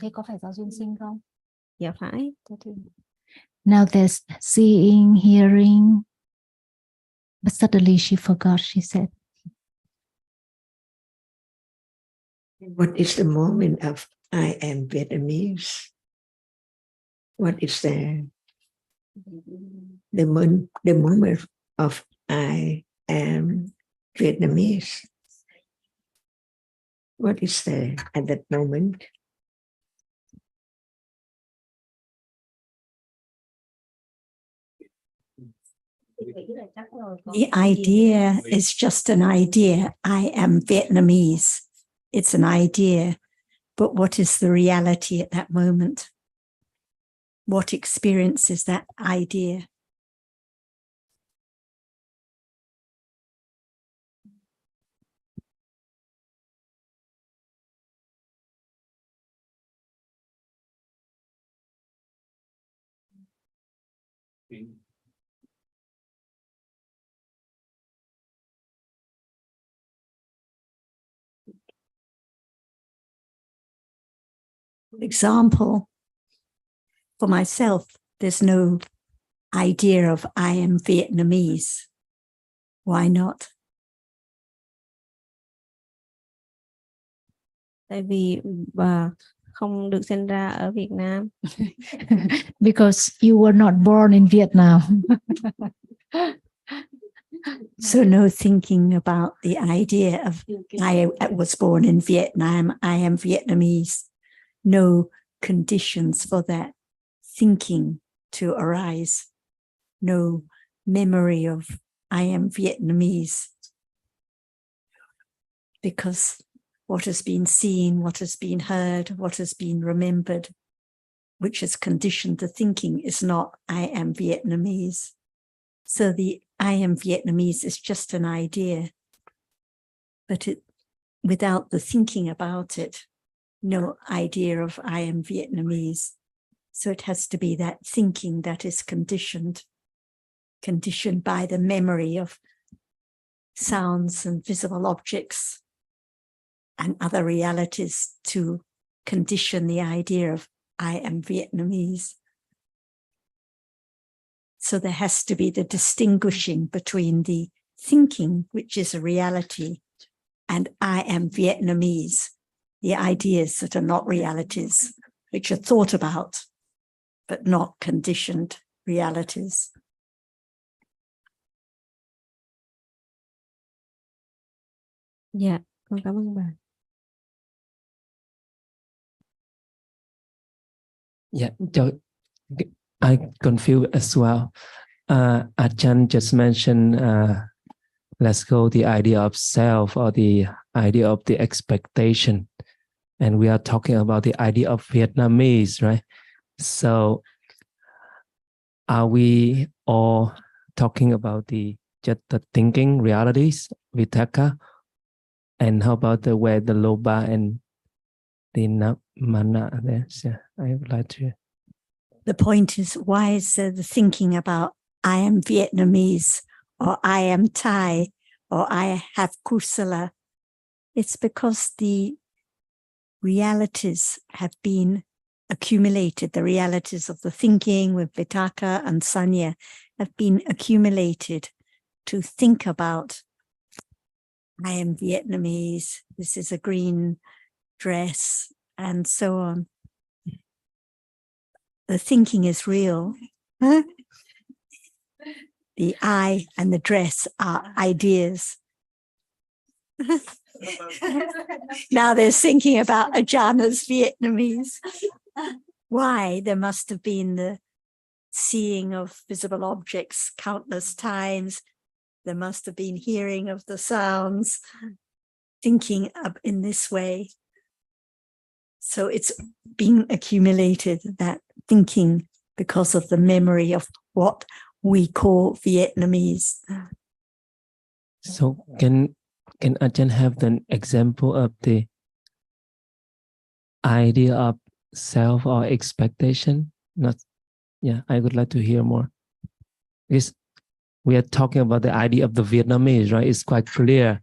Thế có phải do duyên sinh không? Dạ phải. Now there's seeing, hearing. But suddenly she forgot, she said. What is the moment of I am Vietnamese? What is there? The moment of I am Vietnamese. What is there at that moment? The idea is just an idea. I am Vietnamese. It's an idea. But what is the reality at that moment? What experience is that idea? Example, for myself, there's no idea of I am Vietnamese. Why not? Tại vì và không được sinh ra ở Việt Nam? Because you were not born in Vietnam. So no thinking about the idea of I was born in Vietnam, I am Vietnamese. No conditions for that thinking to arise. No memory of I am Vietnamese. Because what has been seen, what has been heard, what has been remembered, which has conditioned the thinking, is not I am Vietnamese. So the I am Vietnamese is just an idea, but without the thinking about it, no idea of I am Vietnamese. So it has to be that thinking that is conditioned by the memory of sounds and visible objects and other realities to condition the idea of I am Vietnamese. So there has to be the distinguishing between the thinking, which is a reality, and I am Vietnamese, the ideas that are not realities, which are thought about, but not conditioned realities. Dạ, con cảm ơn bà. Yeah, I confused as well. Ajahn just mentioned, let's go the idea of self or the idea of the expectation. And we are talking about the idea of Vietnamese, right? So are we all talking about just the thinking realities, Vitaka? And how about the where the Loba and the Mana there? So I would like to. The point is, why is there the thinking about I am Vietnamese or I am Thai or I have Kusala? It's because the realities have been accumulated. The realities of the thinking with Vitaka and Sanya have been accumulated to think about I am Vietnamese, this is a green dress, and so on. The thinking is real. The I and the dress are ideas. Now they're thinking about Ajahna's Vietnamese. Why? There must have been the seeing of visible objects countless times. There must have been hearing of the sounds, thinking up in this way. So it's being accumulated, that thinking, because of the memory of what we call Vietnamese. So can Ajahn have an example of the idea of self or expectation? I would like to hear more. Because we are talking about the idea of the Vietnamese, right? It's quite clear.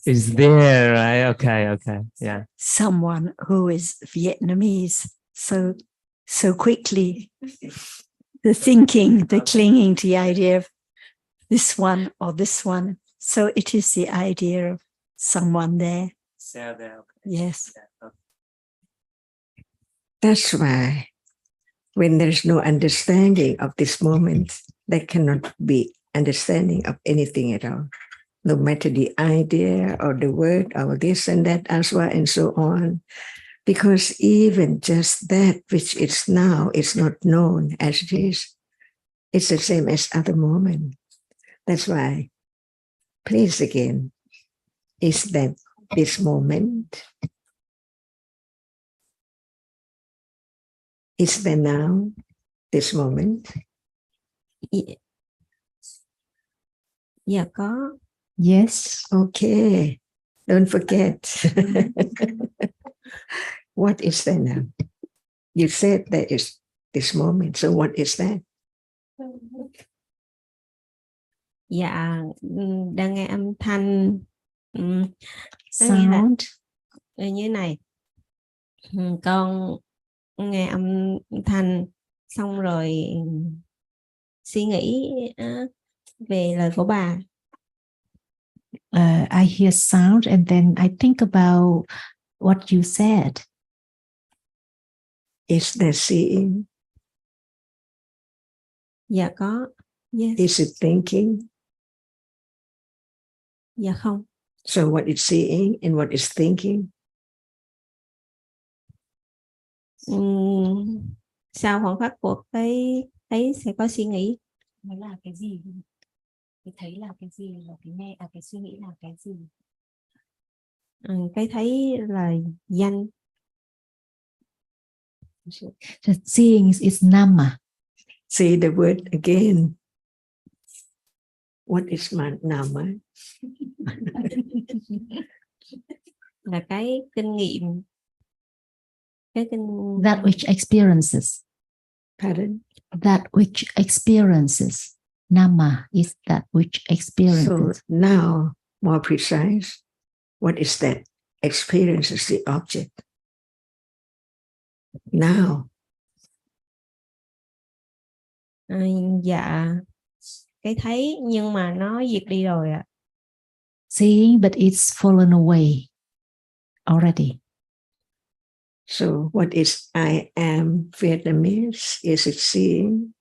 It's there, right? Okay, yeah. Someone who is Vietnamese so quickly, the thinking, the clinging to the idea of this one or this one. So it is the idea of someone there. There, okay. Yes. That's why when there's no understanding of this moment, there cannot be understanding of anything at all. No matter the idea or the word or this and that as well and so on. Because even just that which is now is not known as it is. It's the same as other moment. That's why, please again, is that this moment? Is there now, this moment? Dạ có. Yes. Okay, don't forget. What is there now? You said there is this moment, so what is that? Dạ, đang nghe âm thanh. Sound. Như này. Con nghe âm thanh xong rồi suy nghĩ về lời của bà. I hear sound and then I think about what you said. Is there seeing? Dạ có. Yes. Is it thinking? Dạ không. So what is seeing and what is thinking? Sau khoảng khắc của cái thấy sẽ có suy nghĩ. Nó là cái gì? Cái thấy là cái gì? Và cái nghe, cái suy nghĩ là cái gì? Cái thấy là danh. So seeing is Dhamma. See the word again. What is Dhamma? Là cái kinh nghiệm. That which experiences. Pardon? That which experiences. Dhamma is that which experiences. So now, more precise, what is that? Experience is the object. Now. Dạ, cái thấy nhưng mà nó diệt đi rồi ạ. Seeing, but it's fallen away already. So what is I am Vietnamese? Is it seeing?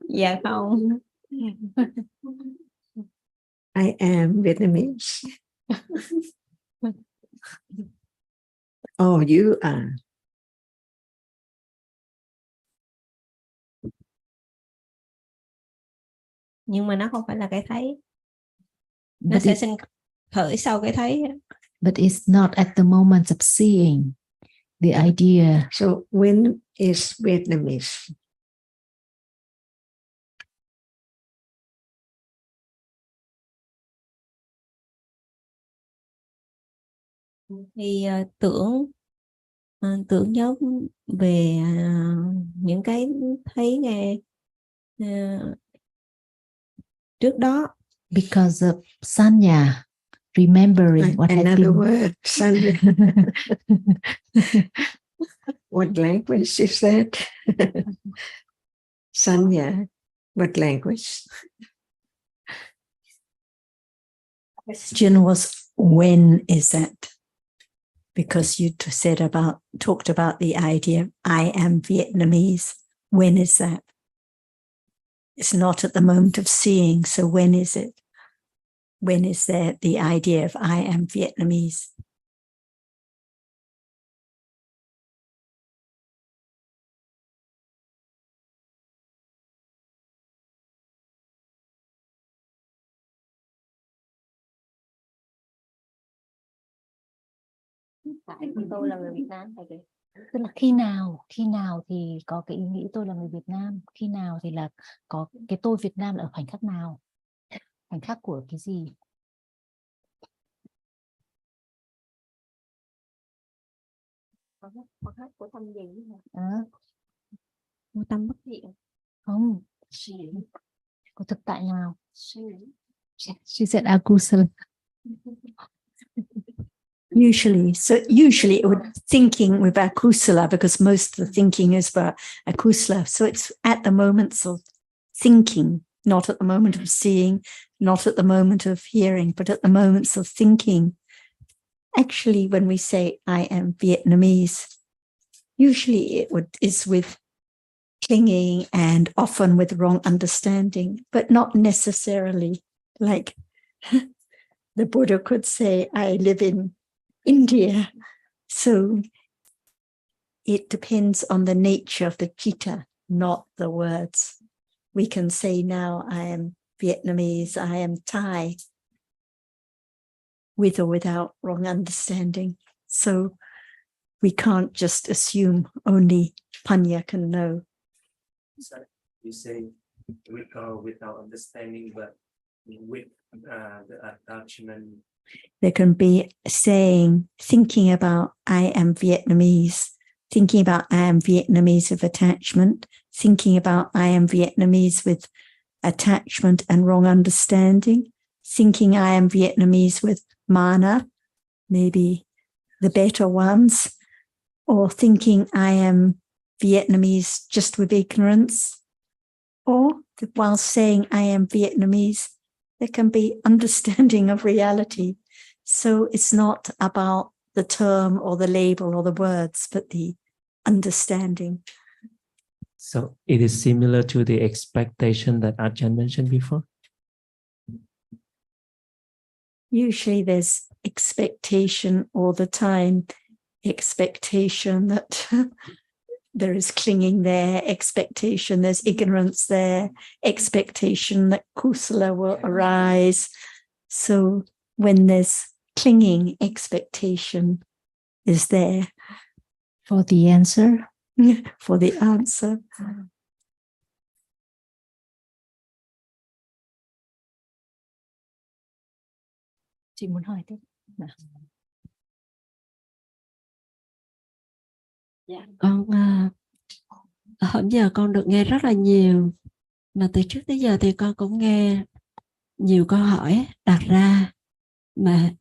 Dạ không. I am Vietnamese. Oh, you are. Nhưng mà nó không phải là cái thấy. Nó sẽ sinh khởi sau cái thấy. But it's not at the moment of seeing the idea. So when is Vietnamese? Thì tưởng nhớ về những cái thấy nghe trước đó. Because of sanya, remembering what had Another been. word, sanya. What language is that? Sanya. What language? Question was, when is that? Because you talked about the idea of I am Vietnamese. When is that? It's not at the moment of seeing, so when is it? When is there the idea of I am Vietnamese? Tôi là người Việt Nam. Tức là khi nào thì có cái ý nghĩ tôi là người Việt Nam, khi nào thì là có cái tôi Việt Nam là ở khoảnh khắc nào, khoảnh khắc của cái gì? Khoảnh khắc của tâm gì? Của tâm bất thiện. Không, của thực tại nào? She said akusala. Usually it would thinking with akusala, because most of the thinking is about akusala. So it's at the moments of thinking, not at the moment of seeing, not at the moment of hearing, but at the moments of thinking. Actually, when we say I am Vietnamese, usually is with clinging and often with wrong understanding, but not necessarily like the Buddha could say, I live in India. So it depends on the nature of the citta, not the words. We can say now I am Vietnamese, I am Thai, with or without wrong understanding. So we can't just assume only Panya can know. So you say with or without understanding, but with the attachment. There can be thinking about I am Vietnamese, thinking about I am Vietnamese with attachment, thinking about I am Vietnamese with attachment and wrong understanding, thinking I am Vietnamese with mana, maybe the better ones, or thinking I am Vietnamese just with ignorance, or while saying I am Vietnamese, there can be understanding of reality. So it's not about the term or the label or the words, but the understanding. So it is similar to the expectation that Ajahn mentioned before. Usually there's expectation all the time, expectation that there is clinging there, expectation there's ignorance there, expectation that kusala will arise. So when there's clinging, expectation is there. For the answer. For the answer. Chị muốn hỏi tiếp. Dạ, con hôm giờ con được nghe rất là nhiều, mà từ trước tới giờ thì con cũng nghe nhiều câu hỏi đặt ra, mà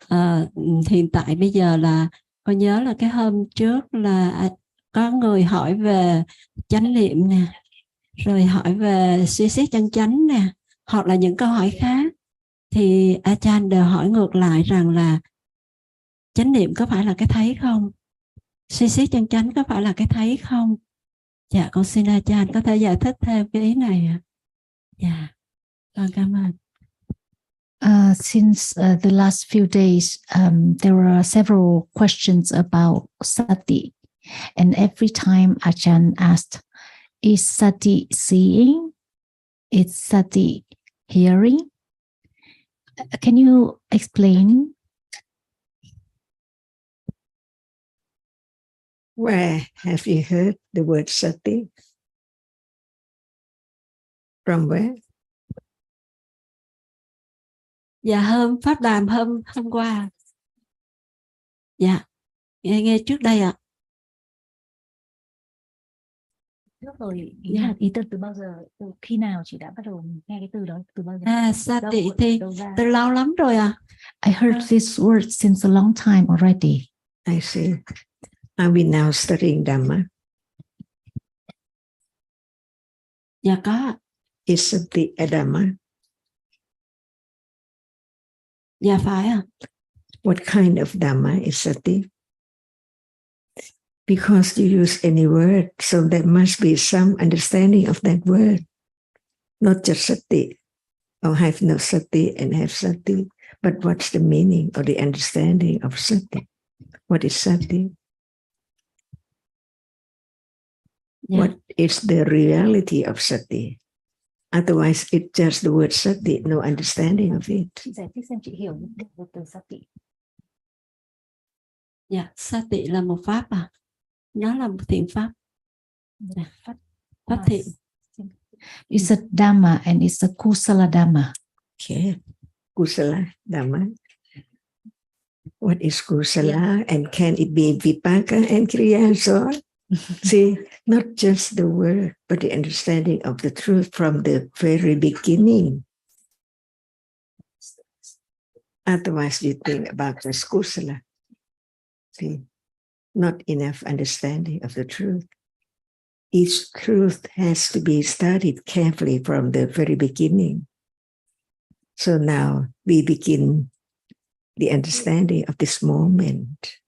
hiện tại bây giờ là con nhớ là cái hôm trước là có người hỏi về chánh niệm nè, rồi hỏi về suy xét chân chánh nè, hoặc là những câu hỏi khác, thì Ajahn đều hỏi ngược lại rằng là chánh niệm có phải là cái thấy không? Suy xét chân chánh có phải là cái thấy không? Dạ, con xin Ajahn có thể giải thích thêm cái ý này ạ. Dạ, con cảm ơn. Since the last few days, there were several questions about sati. And every time Ajahn asked, is sati seeing? Is sati hearing? Can you explain? Where have you heard the word sati? From where? Dạ, hôm pháp đàm hôm qua. Dạ, nghe trước đây ạ. Trước rồi, ý từ bao giờ, từ khi nào chị đã bắt đầu nghe cái từ đó, từ bao giờ? Sati thì từ lâu lắm rồi ạ. I heard this word since a long time already. I see. Are we now studying Dhamma? Dạ có. Is sati a Dhamma? Dạ phải ạ. What kind of Dhamma is sati? Because you use any word, so there must be some understanding of that word. Not just sati, or have no sati and have sati, but what's the meaning or the understanding of sati? What is sati? Dạ. What is the reality of sati? Otherwise, it's just the word sati, no understanding of it. Chị giải thích xem chị hiểu được từ sati. Dạ, sati là một pháp à? Nó là một thiện pháp. Pháp thiện. It's a Dhamma and it's a Kusala Dhamma. Okay. Kusala Dhamma. What is Kusala? And can it be Vipaka and Kriya and so on? See, not just the word, but the understanding of the truth from the very beginning. Otherwise, you think about the Kusala. See, not enough understanding of the truth. Each truth has to be studied carefully from the very beginning. So now we begin the understanding of this moment.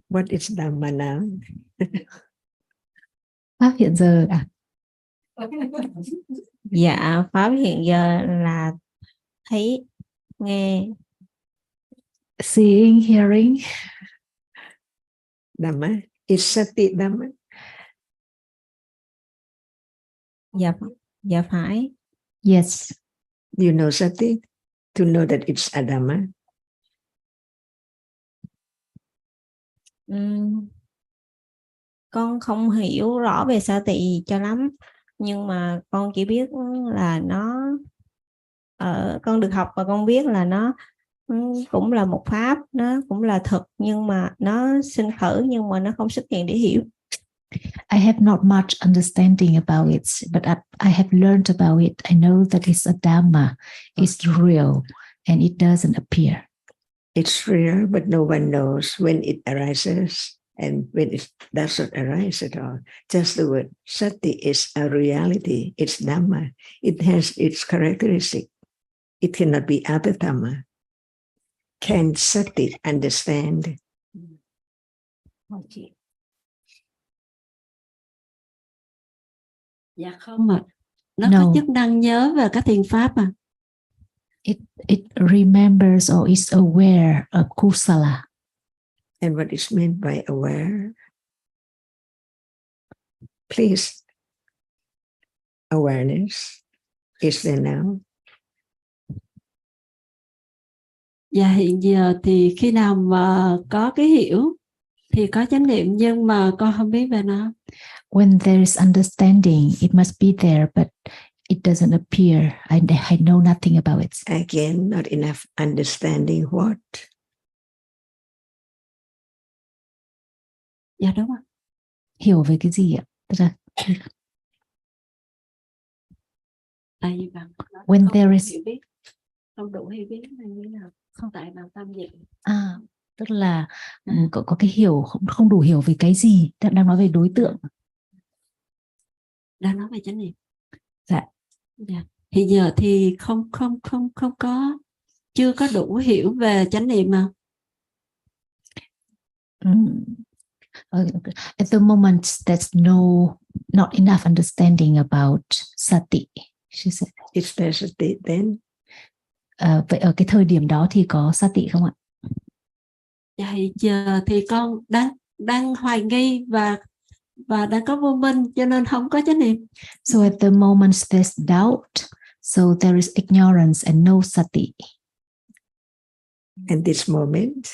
What is Dhamma now? Pháp hiện giờ à? Dạ, pháp hiện giờ là thấy, nghe. Seeing, hearing. Dhamma is sati Dhamma. Dạ phải. Yes. You know sati to know that it's a Dhamma. Con không hiểu rõ về sati cho lắm, nhưng mà con chỉ biết là nó con được học và con biết là nó cũng là một pháp, nó cũng là thực, nhưng mà nó sinh khởi, nhưng mà nó không xuất hiện để hiểu. I have not much understanding about it, but I have learned about it. I know that it's a Dhamma. It's real and it doesn't appear. It's real, but no one knows when it arises. And when it does not arise at all, just the word sati is a reality, it's Dhamma. It has its characteristic. It cannot be other Dhamma. Can sati understand? Dạ không ạ. Nó No. có chức năng nhớ về các thiền pháp à? It remembers or is aware of kusala. And what is meant by aware? Please, awareness is there now. Dạ hiện giờ thì khi nào mà có cái hiểu thì có chánh niệm, nhưng mà con không biết về nó. When there is understanding, it must be there, but it doesn't appear. I know nothing about it. Again, not enough understanding what? Dạ đúng ạ. Hiểu về cái gì ạ? Tức là Tại vì bạn when không there đủ is hiểu biết, không đủ hiểu biết là như thế nào? Không tại bạn tâm dịch. tức là có cái hiểu không đủ hiểu về cái gì, đang nói về đối tượng. Đang nói về chánh niệm. Dạ. Dạ. Hiện giờ thì không có, chưa có đủ hiểu về chánh niệm mà. At the moment, there's not enough understanding about sati. She said. Is there sati then? Vậy ở cái thời điểm đó thì có sati không ạ? Dạ hiện giờ thì con đang hoài nghi và đang có vô minh, cho nên không có chánh niệm. So at the moment there's doubt, so there is ignorance and no sati. And this moment?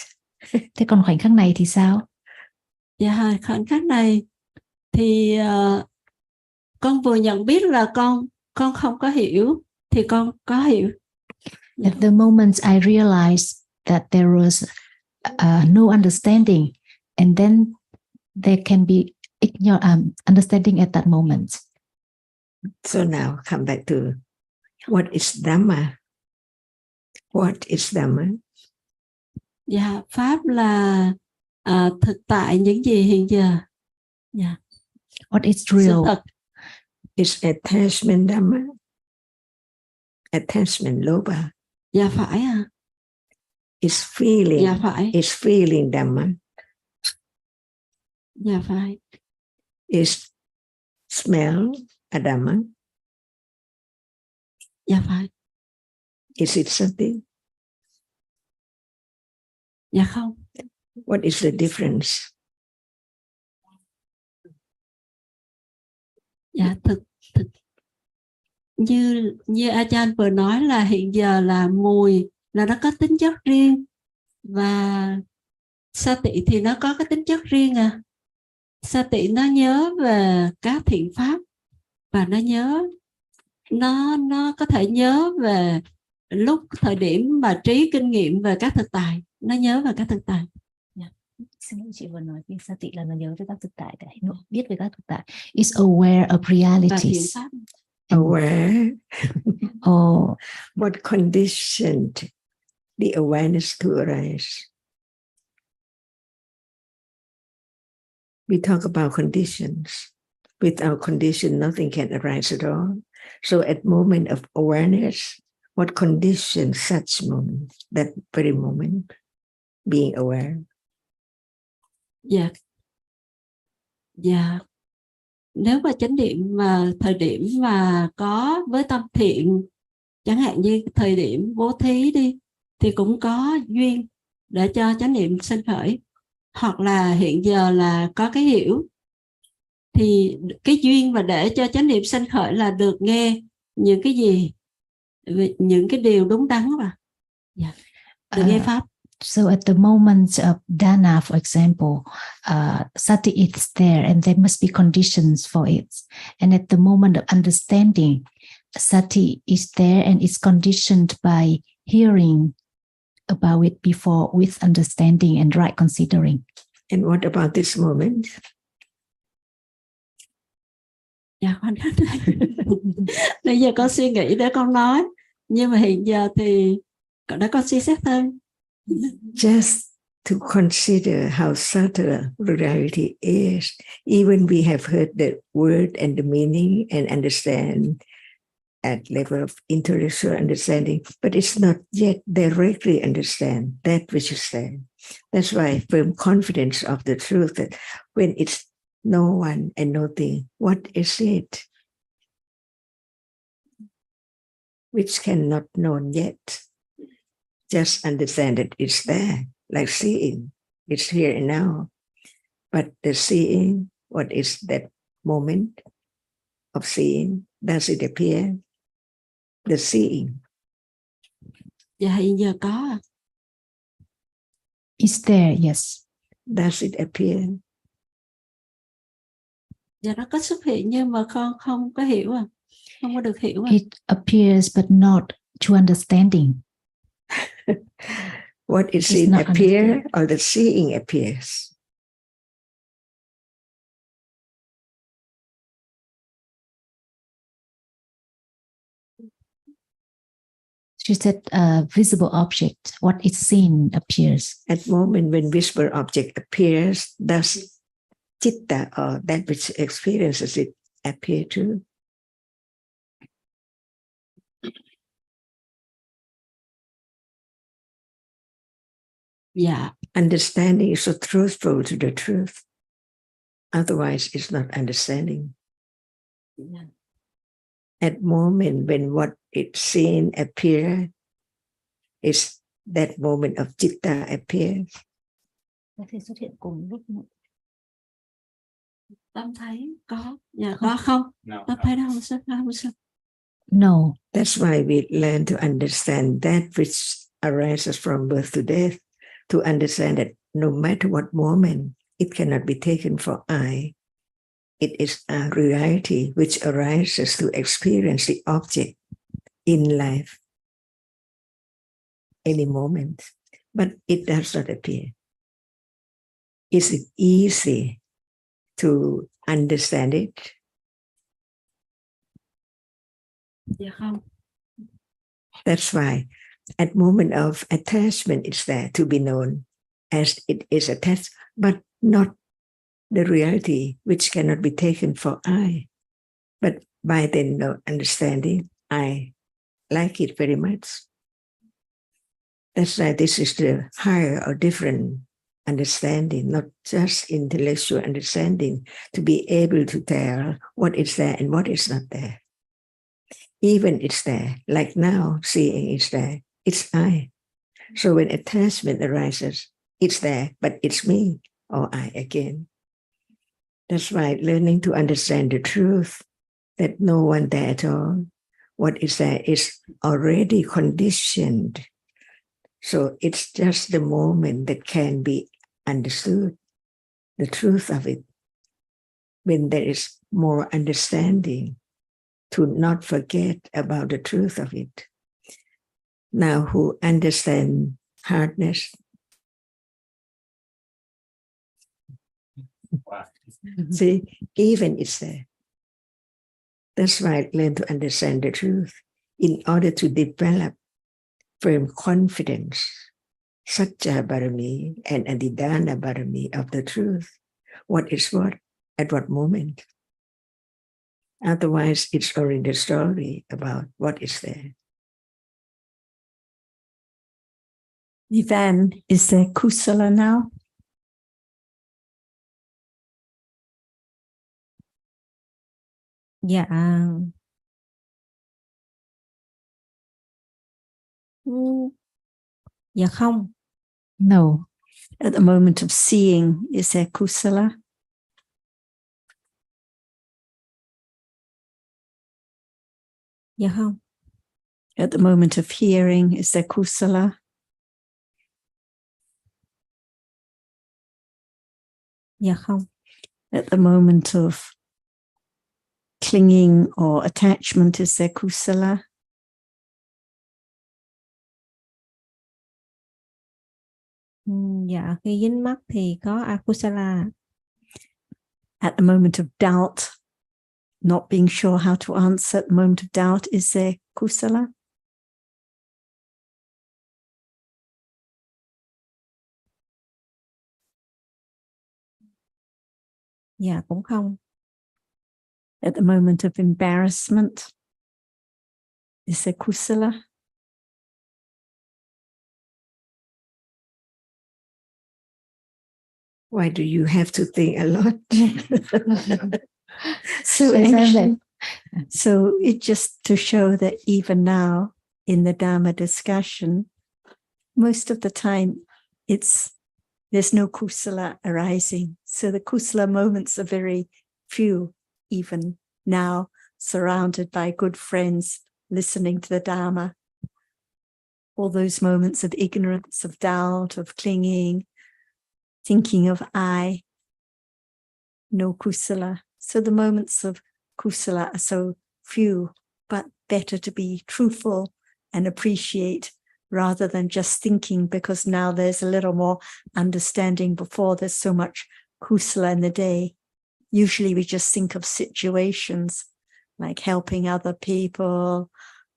Thế còn khoảnh khắc này thì sao? Dạ khoảnh khắc này thì con vừa nhận biết là con không có hiểu, thì con có hiểu. At the moment I realized that there was no understanding, and then there can be understanding at that moment. So now come back to what is Dhamma? What is Dhamma? Dạ, Pháp là thực tại những gì hiện giờ. Dạ. What is real? Sự thật. Is attachment Dhamma? Attachment Lobha? Dạ phải à. Is feeling? Dạ phải. Is feeling Dhamma? Dạ phải. Is smell a Dhamma? Dạ phải. Is it sati? Dạ không. What is the difference? Dạ thực như Ajahn vừa nói là hiện giờ là mùi là nó có tính chất riêng, và sati thì nó có cái tính chất riêng à. Sati nó nhớ về các thiện pháp, và nó nhớ nó có thể nhớ về lúc thời điểm mà trí kinh nghiệm về các thực tại, nó nhớ về các thực tại. Xin lỗi, chị vừa nói cái sati là nó nhớ về các thực tại, biết về các thực tại. Is aware of realities. Aware. Oh, what conditioned the awareness to arise? We talk about conditions. Without condition, nothing can arise at all. So at moment of awareness, what conditions such moment, that very moment, being aware? Dạ. Dạ. Nếu mà chánh niệm mà thời điểm mà có với tâm thiện, chẳng hạn như thời điểm bố thí đi, thì cũng có duyên để cho chánh niệm sinh khởi. Hoặc là hiện giờ là có cái hiểu, thì cái duyên mà để cho chánh niệm sinh khởi là được nghe những cái gì, những cái điều đúng đắn, và được nghe pháp. So at the moment of dana, for example, sati is there and there must be conditions for it. And at the moment of understanding, sati is there and it's conditioned by hearing about it before with understanding and right considering. And what about this moment? Dạ khoảnh khắc này. Bây giờ con suy nghĩ để con nói, nhưng mà hiện giờ thì để con suy xét thêm. Just to consider how subtle reality is. Even we have heard the word and the meaning and understand at level of intellectual understanding, but it's not yet directly understand that which is there. That's why firm confidence of the truth that when it's no one and nothing, what is it? Which cannot known yet. Just understand that it's there, like seeing. It's here and now. But the seeing, what is that moment of seeing? Does it appear? The seeing. Dạ hiện giờ có à? It's there, yes. Does it appear? Dạ nó có xuất hiện nhưng mà con không có hiểu à. Không có được hiểu à. It appears but not to understanding. What is It's seen not appear understood. or the seeing appears? She said visible object, what is seen appears. At the moment when visible object appears, does citta or that which experiences it appear too? Dạ. Understanding is so truthful to the truth. Otherwise, it's not understanding. Dạ. At the moment when what is seen appear, is that moment of citta appears. Có thể xuất hiện cùng lúc. Tâm thấy có. Dạ có không? Tâm thấy nó không xuất. No. That's why we learn to understand that which arises from birth to death, to understand that no matter what moment, it cannot be taken for I. It is a reality which arises to experience the object in life, any moment, but it does not appear. Is it easy to understand it? Dạ không. That's why at moment of attachment, it's there to be known as it is attached, but not the reality which cannot be taken for I. But by then no understanding, I like it very much. That's why this is the higher or different understanding, not just intellectual understanding, to be able to tell what is there and what is not there. Even it's there, like now, seeing is there, it's I. So when attachment arises, it's there, but it's me or I again. That's why learning to understand the truth, that no one there at all, what is there is already conditioned. So it's just the moment that can be understood, the truth of it. When there is more understanding, to not forget about the truth of it. Now who understand hardness? See, even it's there. That's why learn to understand the truth in order to develop firm confidence, Satya Barami and Intl.Dhamma Barami of the truth. What is what, at what moment. Otherwise, it's only the story about what is there. Vivan, is there kusala now? Dạ. Dạ không. No. At the moment of seeing, is there kusala? Dạ không. At the moment of hearing, is there kusala? Dạ không. At the moment of clinging or attachment, is there kusala? Dạ, khi dính mắc thì có akusala. At the moment of doubt, not being sure how to answer, at the moment of doubt, is there kusala? Dạ cũng không. At the moment of embarrassment, is there kusala? Why do you have to think a lot? So anxious. So it just to show that even now in the Dhamma discussion, most of the time there's no kusala arising. So the kusala moments are very few, even now, surrounded by good friends, listening to the Dhamma. All those moments of ignorance, of doubt, of clinging, thinking of I, no kusala. So the moments of kusala are so few, but better to be truthful and appreciate rather than just thinking, because now there's a little more understanding. Before, there's so much kusala in the day. Usually we just think of situations like helping other people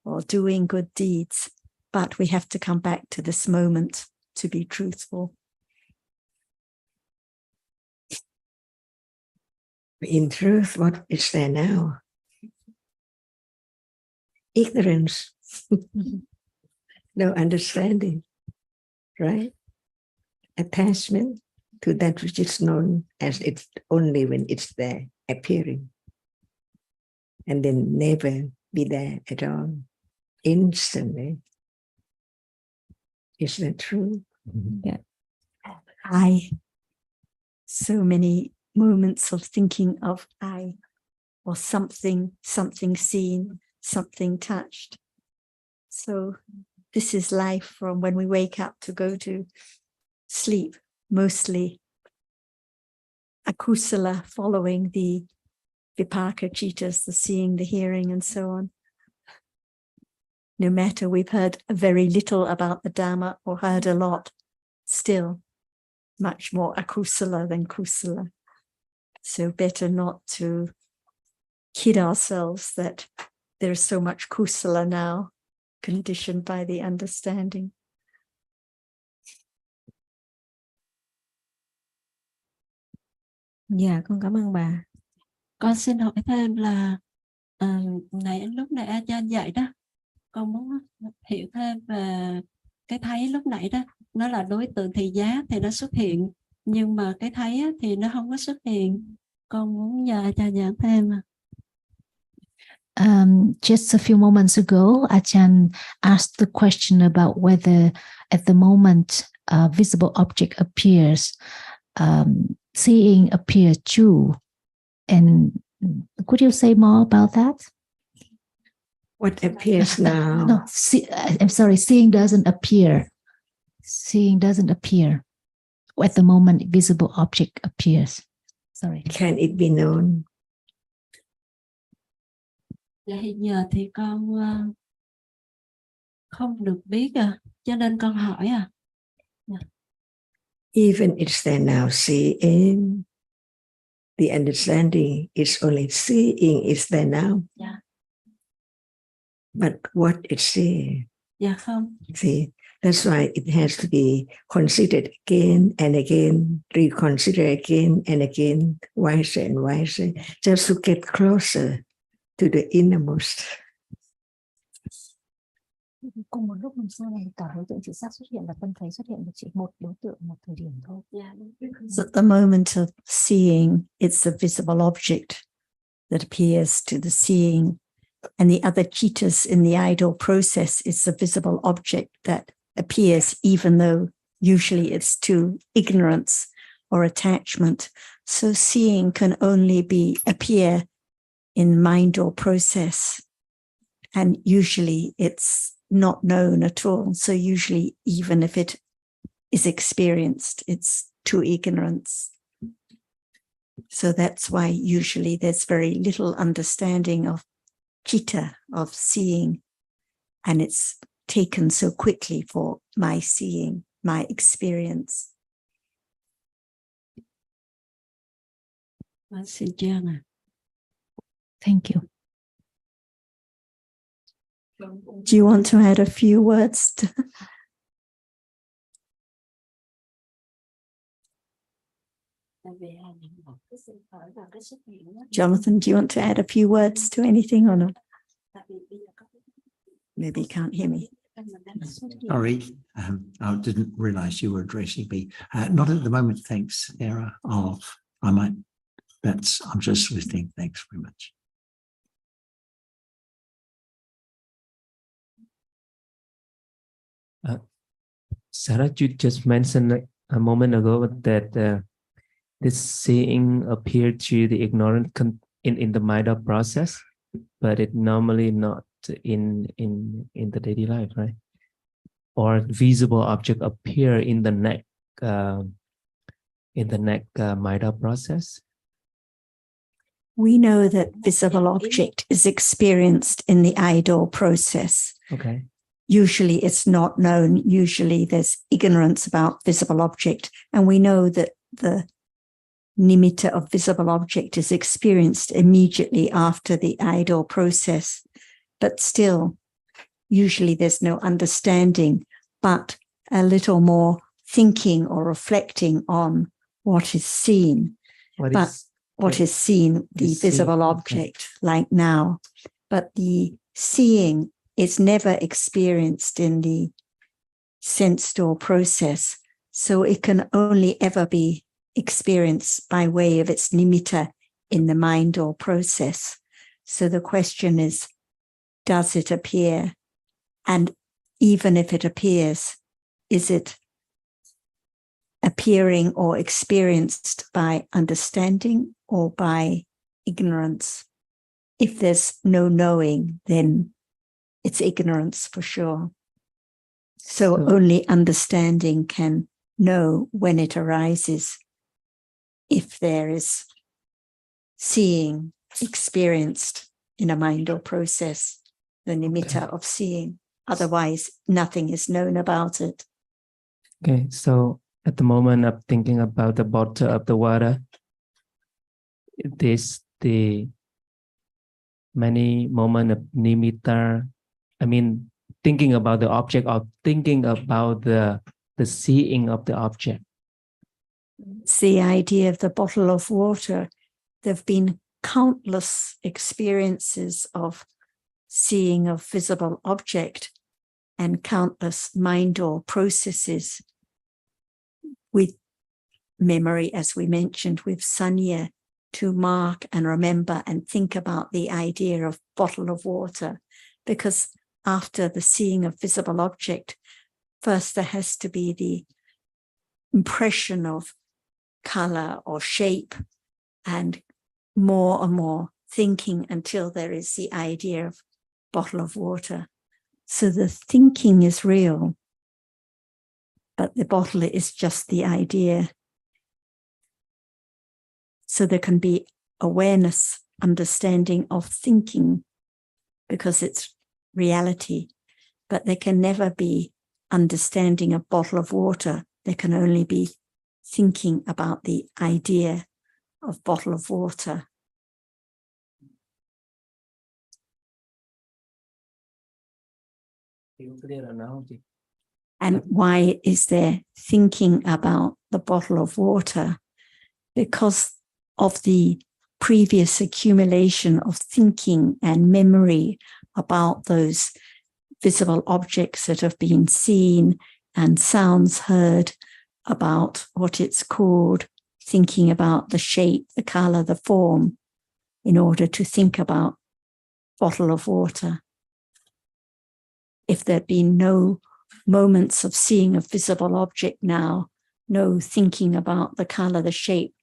or doing good deeds, but we have to come back to this moment to be truthful. In truth, what is there now? Ignorance. No understanding, right? Attachment to that which is known as it's only when it's there, appearing. And then never be there at all, instantly. Is that true? Dạ. I. So many moments of thinking of I, or something seen, something touched. So this is life from when we wake up to go to sleep, mostly akusala, following the vipaka citas, the seeing, the hearing, and so on. No matter we've heard very little about the Dhamma or heard a lot, still much more akusala than kusala. So better not to kid ourselves that there's so much kusala now, conditioned by the understanding. Dạ con cảm ơn bà. Con xin hỏi thêm là lúc nãy Ajahn dạy đó, con muốn hiểu thêm về cái thấy lúc nãy đó, nó là đối tượng thị giá thì nó xuất hiện, nhưng mà cái thấy thì nó không có xuất hiện. Con muốn nhờ Ajahn giảng thêm. Just a few moments ago, Ajahn asked the question about whether at the moment a visible object appears, seeing appears too. And could you say more about that? What appears now? No, I'm sorry, seeing doesn't appear. Seeing doesn't appear. At the moment, visible object appears. Sorry. Can it be known? Dạ hiện giờ thì con không được biết cho nên con hỏi Even it's there now, seeing, the understanding is only seeing is there now. Dạ. But what is seeing? Dạ không. See, that's why it has to be considered again and again, reconsider again and again, wiser and wiser, just to get closer to the innermost. Cùng một lúc làm sao này cả đối tượng thị giác xuất hiện và tâm thấy xuất hiện chỉ một đối tượng một thời điểm thôi. So at the moment of seeing, it's a visible object that appears to the seeing, and the other citas in the idle process is a visible object that appears, even though usually it's to ignorance or attachment. So seeing can only appear in mind or process, and usually it's not known at all. So usually, even if it is experienced, it's to ignorance. So that's why usually there's very little understanding of citta, of seeing, and it's taken so quickly for my seeing, my experience. Thank you. Do you want to add a few words? Jonathan, do you want to add a few words to anything or not? Maybe you can't hear me. Sorry, I didn't realise you were addressing me. Not at the moment, thanks, Sarah. I'm just listening. Thanks very much. Sarah, you just mentioned a moment ago that this seeing appeared to the ignorant in the Maya process, but it normally not in the daily life, right? Or visible object appear in the neck Maya process. We know that visible object is experienced in the idol process. Okay. Usually it's not known. Usually there's ignorance about visible object. And we know that the nimitta of visible object is experienced immediately after the idol process. But still, usually there's no understanding, but a little more thinking or reflecting on what is seen. What is seen, the visible object, like now. But the seeing is never experienced in the sense door process. So it can only ever be experienced by way of its nimitta in the mind or process. So the question is, does it appear? And even if it appears, is it appearing or experienced by understanding or by ignorance? If there's no knowing, then it's ignorance for sure. So only understanding can know when it arises. If there is seeing experienced in a mind or process, the nimitta of seeing. Otherwise, nothing is known about it. Okay, so at the moment I'm thinking about the bottle of the water. The many moments of nimitta. I mean, thinking about the object or thinking about the seeing of the object. It's the idea of the bottle of water. There have been countless experiences of seeing of visible object and countless mind or processes with memory, as we mentioned, with sanya, to mark and remember and think about the idea of bottle of water. Because after the seeing of visible object, first there has to be the impression of color or shape, and more thinking until there is the idea of bottle of water. So the thinking is real, but the bottle is just the idea. So there can be awareness, understanding of thinking, because it's reality, but there can never be understanding of bottle of water. There can only be thinking about the idea of bottle of water. And why is there thinking about the bottle of water? Because of the previous accumulation of thinking and memory about those visible objects that have been seen and sounds heard, about what it's called, thinking about the shape, the color, the form, in order to think about bottle of water. If there'd been no moments of seeing a visible object now, no thinking about the color, the shape,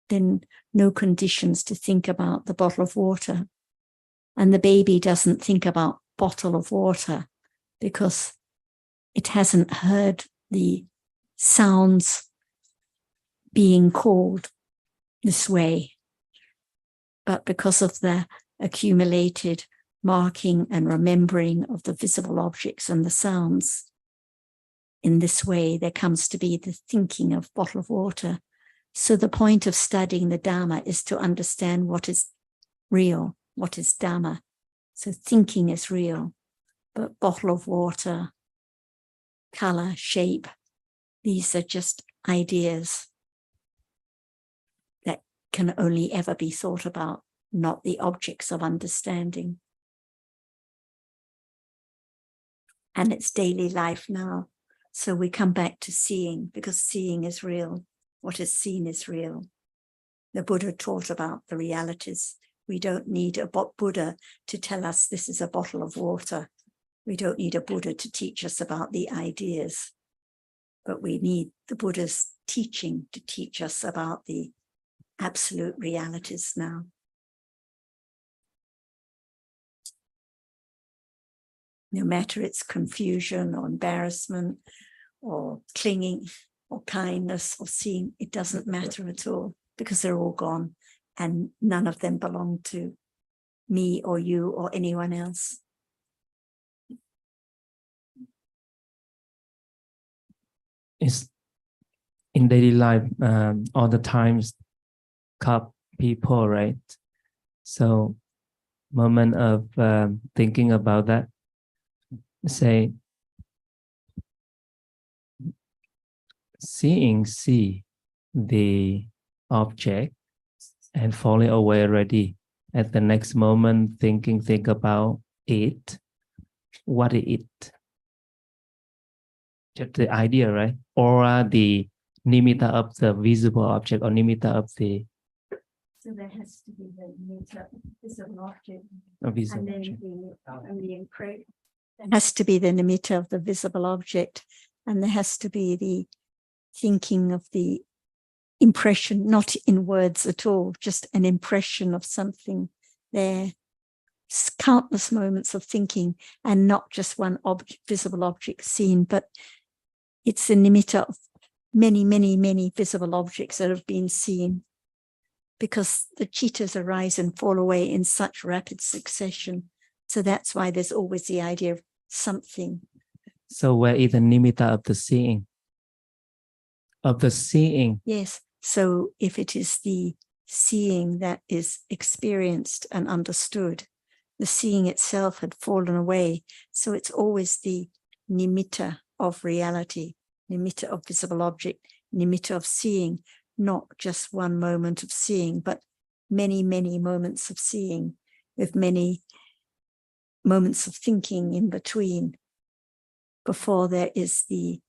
then no conditions to think about the bottle of water. And the baby doesn't think about bottle of water because it hasn't heard the sounds being called this way. But because of the accumulated marking and remembering of the visible objects and the sounds, in this way there comes to be the thinking of bottle of water. So the point of studying the Dhamma is to understand what is real, what is Dhamma. So thinking is real, but bottle of water, color, shape, these are just ideas. can only ever be thought about, not the objects of understanding. And it's daily life now. So we come back to seeing, because seeing is real. What is seen is real. The Buddha taught about the realities. We don't need a Buddha to tell us this is a bottle of water. We don't need a Buddha to teach us about the ideas. But we need the Buddha's teaching to teach us about the absolute realities now. No matter it's confusion or embarrassment or clinging or kindness or seeing, it doesn't matter at all, because they're all gone and none of them belong to me or you or anyone else. It's in daily life, all the times, cup people, right? So moment of thinking about that, say, see the object and falling away already. At the next moment, think about it. What is it? Just the idea, right? Or the nimitta of the visible object, or nimitta of the. So there has to be the nimitta of the visible object, Visible and then object. the impression. There has to be the nimitta of the visible object, and there has to be the thinking of the impression, not in words at all, just an impression of something there. Countless moments of thinking, and not just one visible object seen, but it's the nimitta of many, many, many visible objects that have been seen, because the cittas arise and fall away in such rapid succession. So that's why there's always the idea of something. So where is the nimitta of the seeing? Of the seeing. Yes. So if it is the seeing that is experienced and understood, the seeing itself had fallen away. So it's always the nimitta of reality, nimitta of visible object, nimitta of seeing, not just one moment of seeing, but many, many moments of seeing, with many moments of thinking in between, before there is the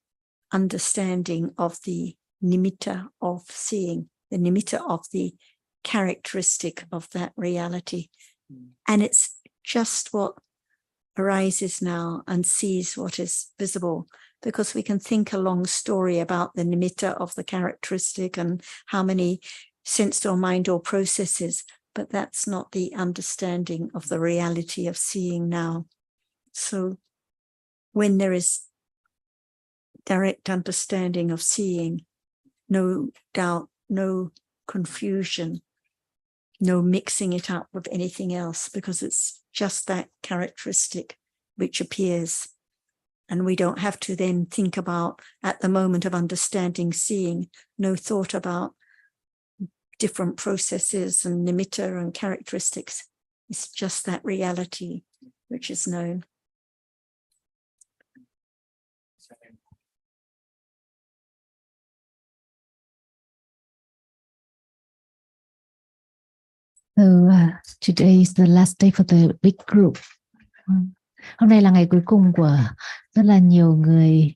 understanding of the nimitta of seeing, the nimitta of the characteristic of that reality. And it's just what arises now and sees what is visible, because we can think a long story about the nimitta of the characteristic and how many sense or mind or processes, but that's not the understanding of the reality of seeing now. So when there is direct understanding of seeing, no doubt, no confusion, no mixing it up with anything else, because it's just that characteristic which appears. And we don't have to then think about, at the moment of understanding seeing, no thought about different processes and nimitta and characteristics. It's just that reality which is known. So today is the last day for the big group. Hôm nay là ngày cuối cùng của rất là nhiều người,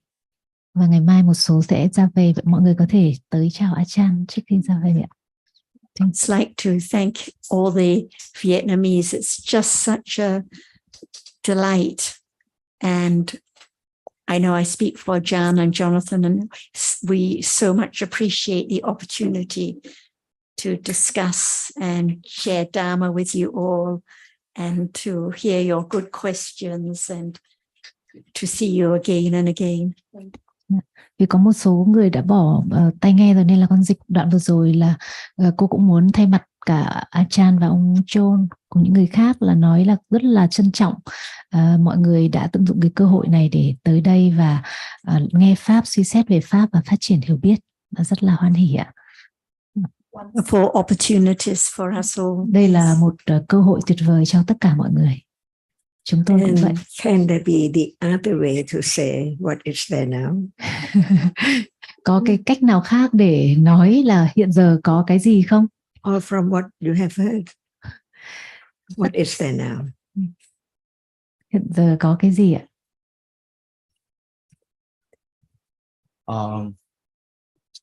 và ngày mai một số sẽ ra về. Vậy mọi người có thể tới chào Achan trước khi ra về ạ. It's like to thank all the Vietnamese. It's just such a delight. And I know I speak for Jan and Jonathan, and we so much appreciate the opportunity to discuss and share Dhamma with you all, and to hear your good questions and to see you again and again. Vì có một số người đã bỏ tai nghe rồi, nên là con dịch đoạn vừa rồi là cô cũng muốn thay mặt cả Achan và ông John cùng những người khác là nói là rất là trân trọng mọi người đã tận dụng cái cơ hội này để tới đây và nghe Pháp, suy xét về Pháp và phát triển hiểu biết. Rất là hoan hỉ ạ. For opportunities for us all. Đây là một cơ hội tuyệt vời cho tất cả mọi người. Chúng tôi cũng vậy. Can there be the other way to say what is there now? Có cái cách nào khác để nói là hiện giờ có cái gì không? or from what you have heard? What is there now? Hiện giờ có cái gì ạ?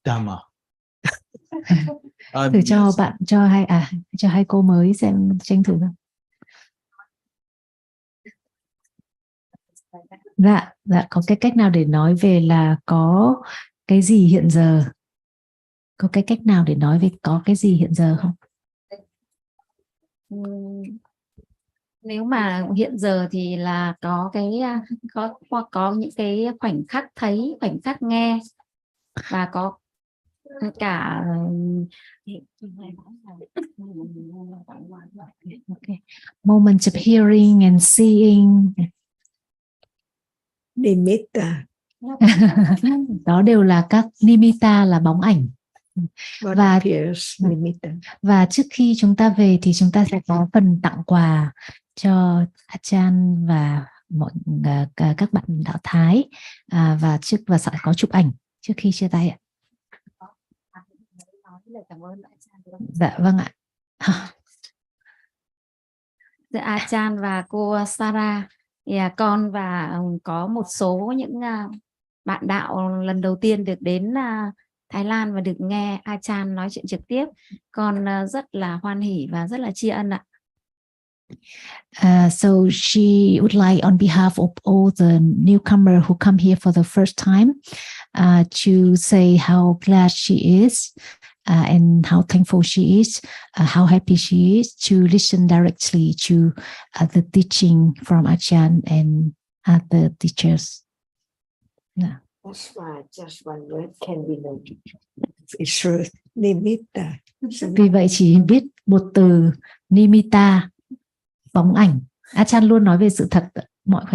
Dhamma. Thử cho bạn cho hai cô mới xem tranh thử nào. Dạ, có cái cách nào để nói về là có cái gì hiện giờ? Có cái cách nào để nói về có cái gì hiện giờ không? Nếu mà hiện giờ thì là có cái có những cái khoảnh khắc thấy, khoảnh khắc nghe, và có cả Moments of hearing and seeing. Nimitta. Đó đều là các nimitta, là bóng ảnh. What appears nimitta. Và trước khi chúng ta về thì chúng ta sẽ có phần tặng quà cho Achan và các bạn đạo Thái, và sẽ có chụp ảnh trước khi chia tay ạ. Dạ vâng ạ. Dạ, Achan và cô Sarah, con và có một số những bạn đạo lần đầu tiên được đến Thái Lan và được nghe Achan nói chuyện trực tiếp. Con rất là hoan hỉ và rất là tri ân ạ. So she would like, on behalf of all the newcomer who come here for the first time, to say how glad she is, and how thankful she is, how happy she is to listen directly to the teaching from Achan and the teachers. Yeah. That's why just one word can be known. It's truth. Nimitta. Vì vậy chỉ biết một từ nimitta, bóng ảnh. Achan luôn nói về sự thật mọi